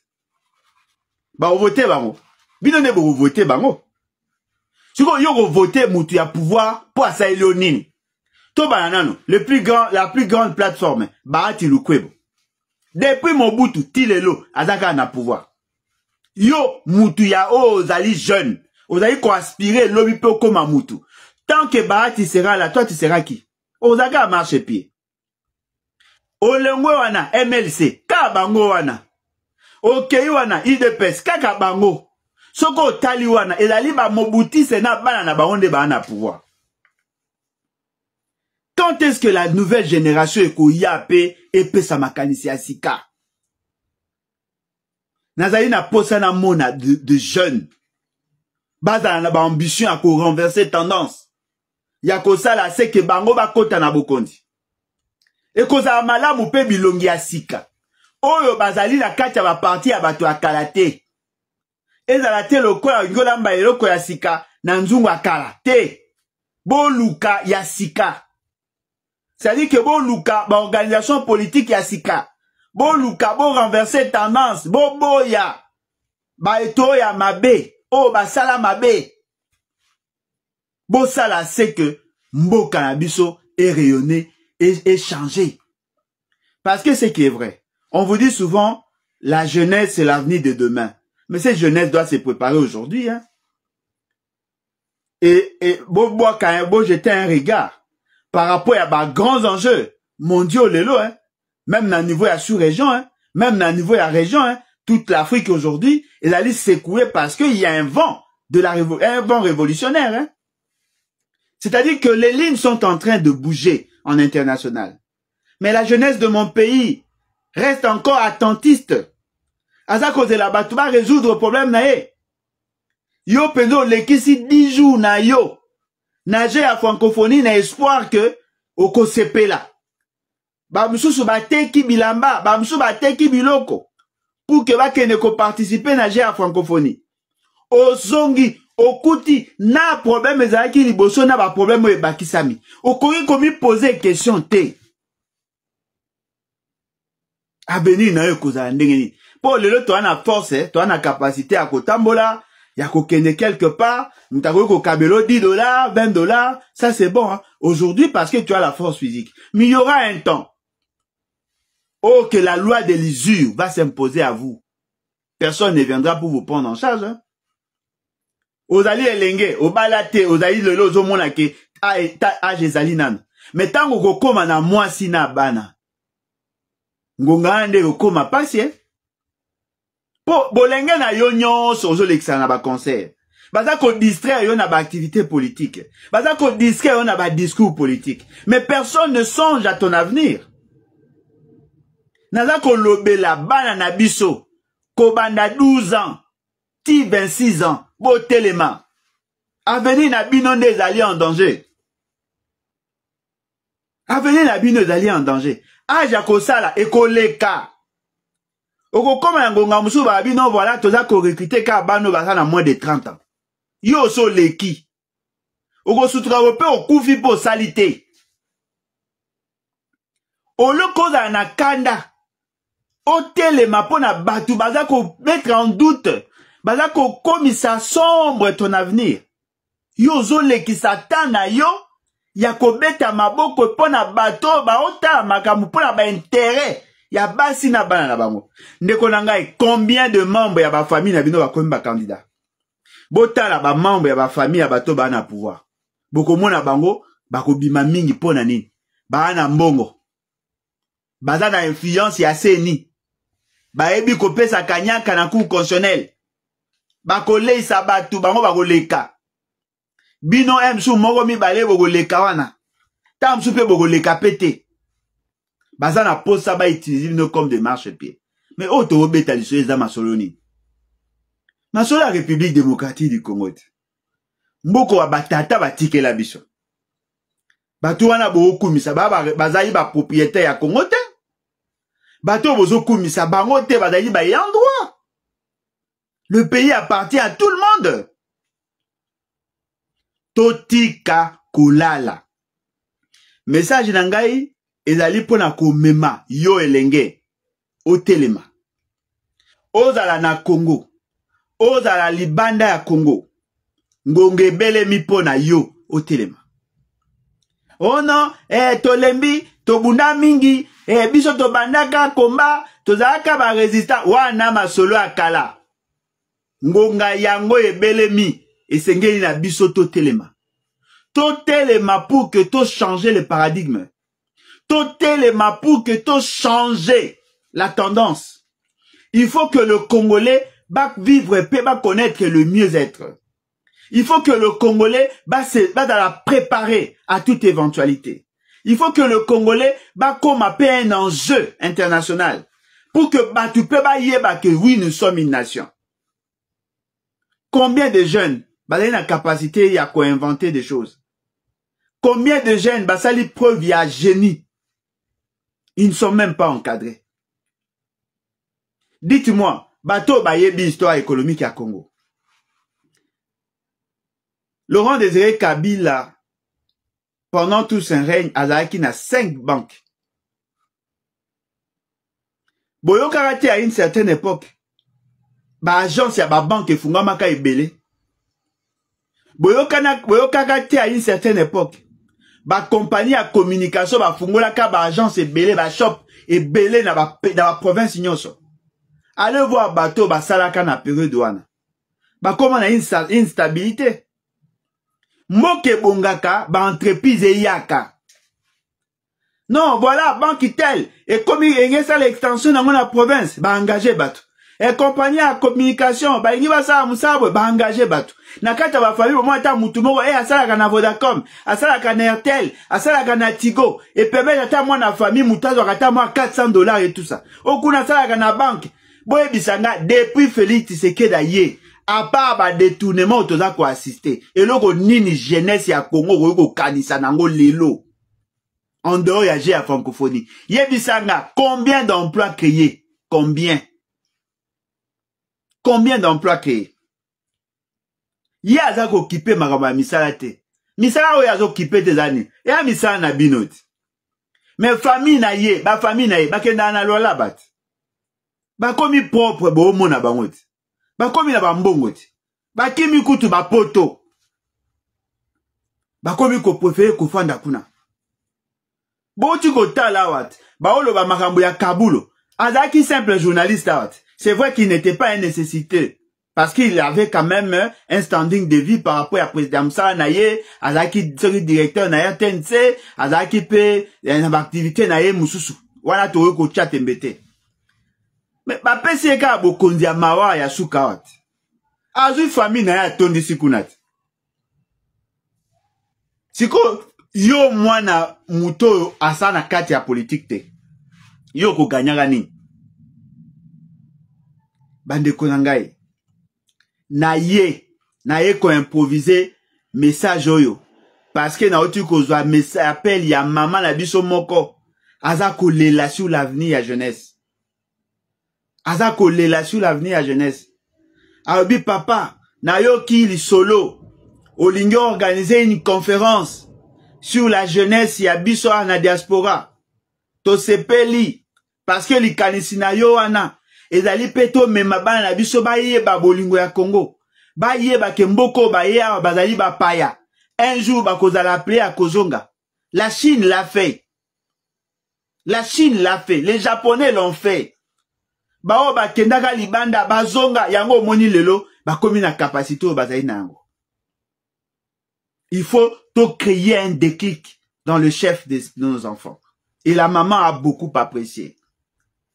B: Bah, on vote bango. Bino ne bo vote bango. Si vous vote moutou ya pouvoir, pour sa elionine. La plus grande plateforme, Bahati Lukwebo. Depuis Mobutu, Tilelo, Azaka na pouvoir. Yo, Moutou ya ozali jeune. Ozali ko aspirer lobby pe comme Moutou. Tant que Bahati sera là, toi tu seras qui? Ozaka marche pied. Olengwe wana, MLC, ka bango wana. Okei wana, IDPS, kaka bango. Soko tali wana, ezali ba Mobuti sena bana na baonde ba na pouvoir. Quand est-ce que la nouvelle génération est koyape et peut sa makanisi asika? Nazali na posa na mona de jeunes. Baza na ba ambition à renverser tendance. Ya kosala se ke bango ba kota na bokondi. E koza malamu pe bilongi asika. Oyo bazali na kati ya ba parti ya bato akala te. Ezala te lokola ngola mba eloko ya sika na nzungu akala te. Bo luka ya sika. C'est-à-dire que bon luka, ba organisation politique ya sika. Bon luka, bon renverser tendance, bon boya. Ba eto ya mabe, oh ba sala mabe. Bosala, c'est que mboka na biso est rayonné et changé. Parce que c'est qui est vrai. On vous dit souvent, la jeunesse, c'est l'avenir de demain. Mais cette jeunesse doit se préparer aujourd'hui. Hein. Et bon, jeter un regard par rapport à des grands enjeux mondiaux, hein. Même dans le niveau de la sous-région, hein. Même dans le niveau de la région, hein. Toute l'Afrique aujourd'hui, elle allait s'écouler parce qu'il y a un vent, un vent révolutionnaire. Hein. C'est-à-dire que les lignes sont en train de bouger en international. Mais la jeunesse de mon pays reste encore attentiste. À ça cause de la bas, tu vas résoudre le problème nae. Yo pendo lekisi 10 jours na yo. Nage à francophonie na espoir que oko sepela. Ba msusu ba teki bilamba, ba msusu ba teki biloko. Pour que ba kene ko participer nage à francophonie. Ozongi, okuti, na problème ezaki liboso na ba problème e bakisami. Okoki komi poser question te. Avenir na yo kozala ndenge ni. Po lelo to ana force, to ana capacité à kotambola. Ya kokene quelque part, mutako ko kabelo $10, $20, ça c'est bon. Hein? Aujourd'hui, parce que tu as la force physique. Mais il y aura un temps. Oh, que la loi de l'usure va s'imposer à vous. Personne ne viendra pour vous prendre en charge. Hein? Ozali elenge, obalate, ozali lelo ozomona ke age ezali nana. Mais tango kokoma na mwasi na bana. Ngonga ande kokoma pasi, eh? Po bolenge na yo nyonso ozolekisa na ba concert. Baza ko distraire yo na ba activité politique. Baza ko distraire yo na ba discours politique. Mais personne ne songe à ton avenir. Naza ko lobela bana na biso. Ko banda 12 ans. Ti 26 ans. Bo telema. Avenir na bino des alliés en danger. Avenir na bino des alliés en danger. Aja ko sala ekoleka. Oko koma yangonga musu ba bino voilà toza ko recruter ka bano basa na moins de 30 ans. Yo so leki. Oko sutra ope okufi po salité. O le koza na kanda. O telema pona batu baza ko mettre en doute. Baza ko komisa sombre ton avenir. Yo zo leki satana yo. Ya ko beta maboko pona bato ba ota makamu pona ba intérêt. Ya basi na bana na bango. Ndeko na ngai, combien de membres ya ba famille na bino ba komi ba candidat? Botala ba membre ya ba famille ya bato ba na pouvoir. Boko mona bango ba ko bima mingi pona nini? Ba na mbongo. Baza na influence ya seni. Ba ebi ko pesa kanyaka na cour constitutionnel. Ba ko leisa batu bango ba ko leka. Bino msu moko mi bale bo ko leka wana. Ta msu pe bo ko leka pete. Baza na posa ba utiliser no comme des marche-pieds. Mais auto obeta liso eza masoloni. Masolo la République démocratique du Congo. Mboko wa batata batike la biso. Batu wana bo kumisa bazali ba propriétaire ya Congo te. Batu bozo kumisa bango te bazali ba yan droit. Le pays appartient à tout le monde. Totika kolala. Message na ngai ezali pona komema yo elenge o telema. Ozala na Congo. Ozala libanda ya Congo. Ngonge bele mi pona yo o telema. Oh non, tolembi, tobunda mingi, biso tobandaka komba, tozalaka ba resistant, wana masolo akala. Ngonga yango ebele mi, esengeli na biso to telema. To telema pour que to changer le paradigme. Totalement pour que tout changer la tendance. Il faut que le Congolais va vivre et va connaître le mieux-être. Il faut que le Congolais va la préparer à toute éventualité. Il faut que le Congolais va comme un enjeu international pour que tu peux pas y que oui, nous sommes une nation. Combien de jeunes ont la capacité à co-inventer des choses? Combien de jeunes ont la preuve il y a génie? Ils ne sont même pas encadrés. Dites-moi, bateau bayebi histoire économique à Congo. Laurent Désiré Kabila, pendant tout son règne, azalaki na 5 banques. Boyo Karate à une certaine époque, ba agence ya ba banque efungama ka ebele. boyokaka te à une certaine époque. Ba compagnie à communication, ba fungolaka ba agence ebele, ba shop ebele na ba province nyonso. Allez voir bateau ba salaka na période wana. Ba comment na une instabilité. Moke bongaka ba entreprise yaka. Non, voilà, banque telle. Et comme il y a ça l'extension dans la province, ba engagé bateau. Et compagnie à communication, ba ingi ba sa musabo, ba engagé bateau. Nakata ba famille, moi ta mutumo, asala kana Vodacom, asala kana Airtel, asala kana Tigo, et permet ata moi na famille, mutazo kata moi $400 et tout ça. Okuna asala kana banque. Boye bisanga, depuis Félix Tshisekedi ye, à part ba détournement, toza ko assister. Et loko nini jeunesse ya Congo, ko kanisa nango lelo. En dehors, il y a la francophonie. Yebisanga, combien d'emplois créés? Combien? Combien d'emplois créés? Yaza occupé maraba misala te. Misala o yaza occupé des années. Ya misala na binoti. Mais famille na ye, ba famille na ye, ba kenda na lola bat. Ba komi propre bo mona bangoti. Ba komi na bambongoti. Ba kimi kutu ba poto. Ba komi ko préféré ko fanda kuna. Boti ko tala wat. Ba olo ba makambo ya Kabulo. Azaki simple journaliste wat. C'est vrai qu'il n'était pas une nécessité. Parce qu'il avait quand même un standing de vie par rapport à président Moussa Naye, Azaki directeur Naye TNC, Azaki pe une activité Naye Moussousou. Wana to ko chat mbete. Mais ba pesi ka bokonzi ya mawa ya sukawat. Azu famille Naye atondi sikunat. Siko yo mwana muto asana kati ya politique te. Yo ko ganyaka nini? Bande konangai. Na ye ko improviser message oyo. Parce que na otu ko zwa message appel ya maman na biso moko. Aza ko lela sur l'avenir ya jeunesse. Aza ko lela sur l'avenir ya jeunesse. Aobi papa, na yo ki li solo. Olingo organiser une conférence sur la jeunesse ya biso na diaspora. To sepeli. Parce que li kanisina yo wana. Ezali peto mema bana na biso ba yeba bolingo ya Congo. Ba yeba kemboko ba yeba bazali ba paya. Un jour ba kozala appeler à Kozonga. La Chine l'a fait. La Chine l'a fait. Les Japonais l'ont fait. Ba o ba kendaka libanda ba zonga yango moni lelo ba komi na capacité o bazali nango. Il faut to créer un déclic dans le chef de nos enfants. Et la maman a beaucoup apprécié.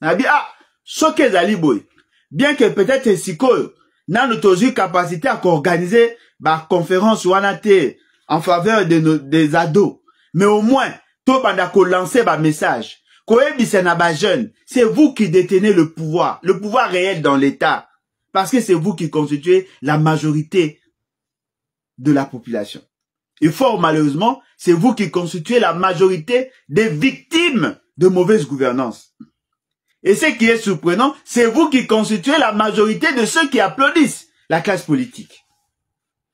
B: Elle a dit ah Soke zali boy. Bien que peut-être sikoyo n'a notre capacité à organiser ba conférence wanate en faveur des ados. Mais au moins, to banda ko lancer ba message. Ko ebise na ba jeune, c'est vous qui détenez le pouvoir réel dans l'État. Parce que c'est vous qui constituez la majorité de la population. Et fort malheureusement, c'est vous qui constituez la majorité des victimes de mauvaise gouvernance. Et ce qui est surprenant, c'est vous qui constituez la majorité de ceux qui applaudissent la classe politique.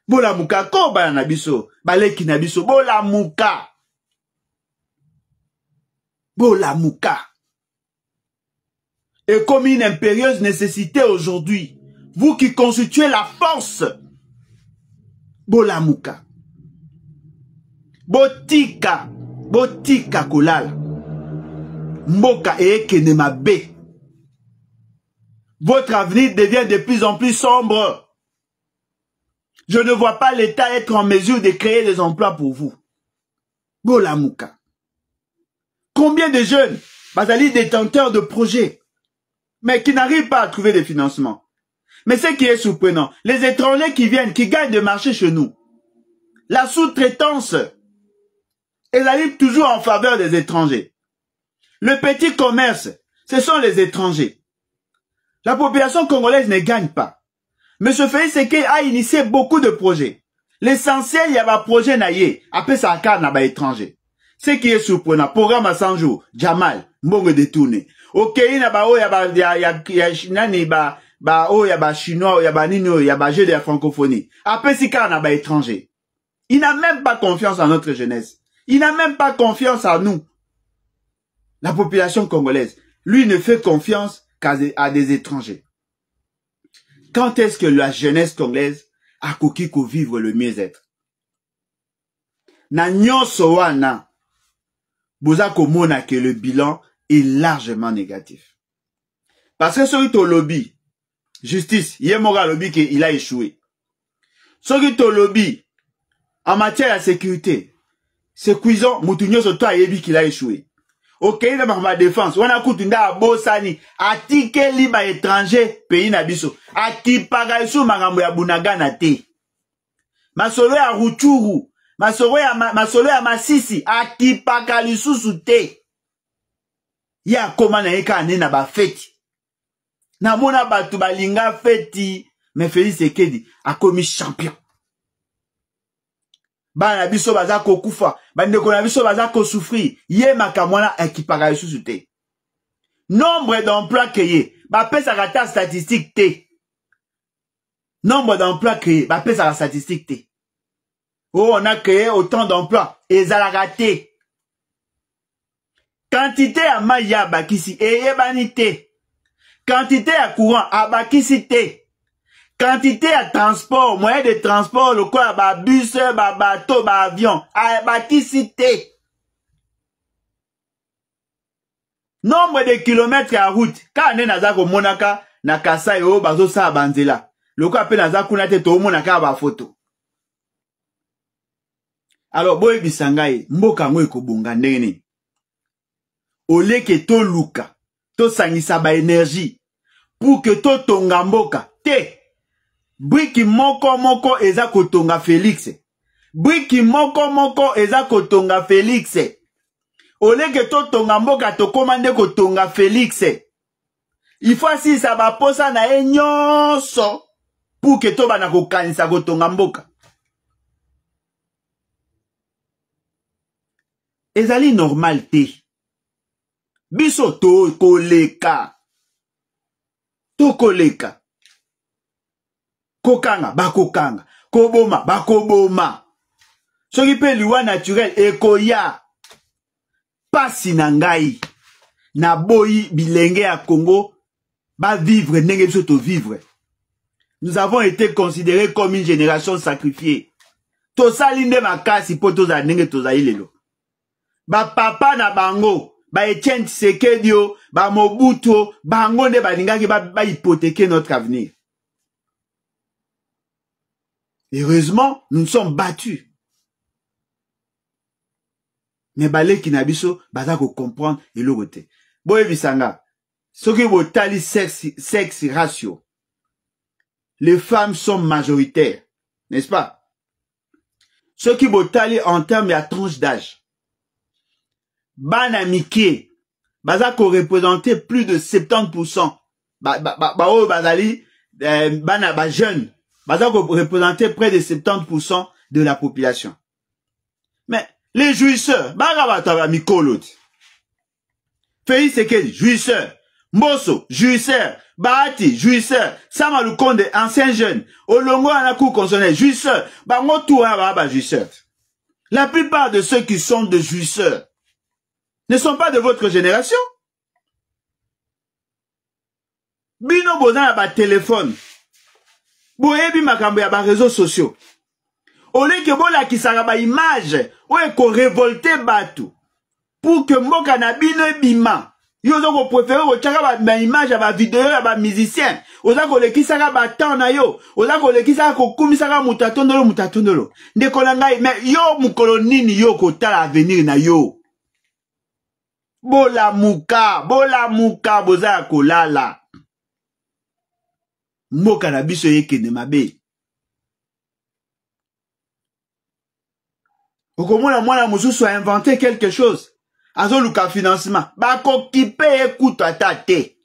B: Bola muka ko ba nabiso, baleki nabiso, bola muka. Bola muka. Et comme une impérieuse nécessité aujourd'hui, vous qui constituez la force, bola muka. Botika kolala. Mboka et Kenemabe. Votre avenir devient de plus en plus sombre. Je ne vois pas l'État être en mesure de créer des emplois pour vous. Bolamuka. Combien de jeunes, basali détenteurs de projets, mais qui n'arrivent pas à trouver des financements. Mais ce qui est surprenant, les étrangers qui viennent, qui gagnent de marché chez nous, la sous-traitance, elle arrive toujours en faveur des étrangers. Le petit commerce, ce sont les étrangers. La population congolaise ne gagne pas. M. Félix Tshisekedi a initié beaucoup de projets. L'essentiel, il y a un projet naïe, après ça, il y a étranger. Ce qui est surprenant, programme à 100 jours, Jamal, Mbongo détourné. Ok, il y a chinois, il y a nino, il y a jeu de la francophonie. Après, si il y a étranger. Il n'a même pas confiance en notre jeunesse. Il n'a même pas confiance en nous. La population congolaise, lui ne fait confiance qu'à des étrangers. Quand est-ce que la jeunesse congolaise akoki ko vivre le mieux-être. Na nyonso wana, boza komona que le bilan est largement négatif. Parce que celui to lobby, justice, Yemoga lobby qu'il a échoué. Celui to lobby, en matière de sécurité, c'est cuisant, Moutounio Soto a yebi qu'il a échoué. Ok, il a ma défense. On a koutunda à Bosani, à tike liba étranger, pays nabiso. À Kipagaisu marambo ya Bunaga na te. Masolo ya Ruchuru, masolo ya Masisi, à Kipagaisu su te. Ya koma na eka ane na ba feti. Na mona batu balinga feti, mais Félix Sekedi a commis champion. Bana biso baza ko kufa, bandeko na biso baza ko souffrir, ye makamwana ekipaka lisusu te. Nombre d'emplois créés, ba pesa rata statistique te. Nombre d'emplois créés, ba pesa la statistique te. Oh, on a créé autant d'emplois, ezalaka te. Quantité à maya bakisi, eyebani te. Quantité à courant, abakisi te. Quantité à transport, moyen de transport, le quoi, ba bus, ba bateau, ba avion, ba kisité. Nombre de kilomètres à route, quand on est nazako monaka, na kasa yo, bazo sa banzela. Le quoi, pe nazako nate to monaka ba photo. Alors, boy bisangai, mboka ngwe ko bonga ndenge. Ole ke to luka, to sangisa ba énergie, pour que to tonga mboka, te. Briki moko eza kotonga Félix. Briki moko eza kotonga Félix. Oleke to tonga mboka to komande kotonga Félix. Il faut si ça va posa na nyonso pour que to bana kokanisa kotonga mboka. Ezali normal te. Biso to koleka. To koleka. Kokanga, bakokanga. Koboma, bakoboma. Soki pe liwa naturel, ekoya. Pasi na ngai. Na boyi bilenge ya Congo. Ba vivre, nenge biso to vivre. Nous avons été considérés comme une génération sacrifiée. To salinde makasi po toza nenge toza ilelo. Ba papa na bango. Ba Etienne Tshisekedi, ba Mobutu, bango nde balingaki ba hypothéquer notre avenir. Heureusement, nous nous sommes battus. Mais balé kinabiso, baza ko comprendre et le côté. Boye bisanga, ce qui vous tali sexe ratio. Les femmes sont majoritaires, n'est-ce pas? Ce qui vous tali en termes de tranche d'âge. Banamike, baza ko représenter plus de 70%. Bazali, ba jeune. Baza ko représenter près de 70% de la population. Mais les jouisseurs, Bagabata Mikolot, Félix Sekedi, jouisseur, Mbosso, jouisseur, Bahati, jouisseur, Samalukonde, ancien jeune, Olongo Anakou consonné, jouisseur, Bango Touaba, jouisseur. La plupart de ceux qui sont de jouisseurs ne sont pas de votre génération. Bino Bozan a téléphone. Boyebi makambo ya ba réseaux sociaux. Ole ke bola ki saka ba image, oye ko révolter batu. Pour que mboka na bino bima. Yo zo ko préférer ko chaka ba image ya ba vidéo ya ba musicien. Oza ko le ki saka ba temps na yo. Oza ko le ki saka ko kumi saka mutatondolo. Ndeko na ngai, mais yo mukolo nini yo ko tala avenir na yo. Bola muka boza kolala. Mboka na biso yekende mabe. Okomona mwana mususu a inventé quelque chose. Azo luka financement. Bako kipe écoute atate.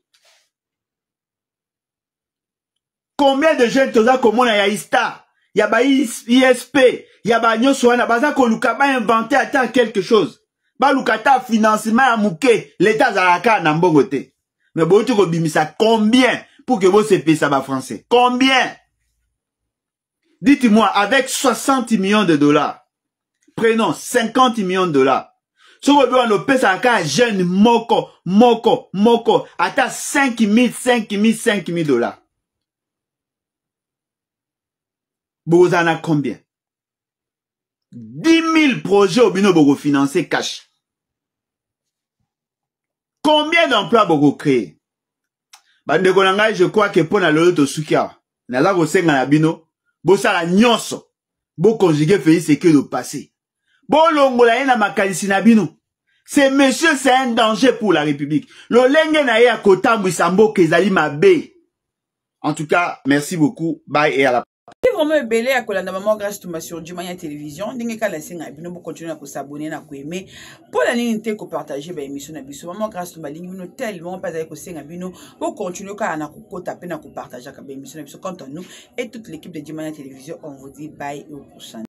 B: Combien de jeunes toza komona ya ISTA, ya ba ISP, ya ba nyoso wana baza ko luka ba inventé ata quelque chose. Ba luka ta financement ya muke, l'état zalaka na mbongo te. Mais botu ko bimisa combien pour que vous se ça va français? Combien? Dites-moi, avec 60 millions de dollars, prenons 50 millions de dollars. Ce que vous avez payé ça à jeune moko, à 5 000 dollars. Vous en avez combien? 10 000 projets au bino bogo financé cash. Combien d'emplois bogo créé? Bande konanga, je crois que pour la lolo sukia, na la senga na bino, bo sala nyonso, bo conjuguer Félix Tshisekedi au passé. Bo longola na makalisi na bino. Ce monsieur, c'est un danger pour la République. Le lenge na ye à kota mwisambo kezali mabe. En tout cas, merci beaucoup. Bye et à la
A: C'est vraiment belé à Kolanda Maman grâce tout sur Jumania Télévision. Dingue ka la senga et puis nous continuer à s'abonner na ko aimer. Pour la ligne te ko partager ba émission na biso. Maman grâce tout ma ligne nous tellement pas avec ko senga bino pour continuer ka na ko taper na ko partager ka ba émission na biso quant à nous et toute l'équipe de Jumania Télévision on vous dit bye et au prochain.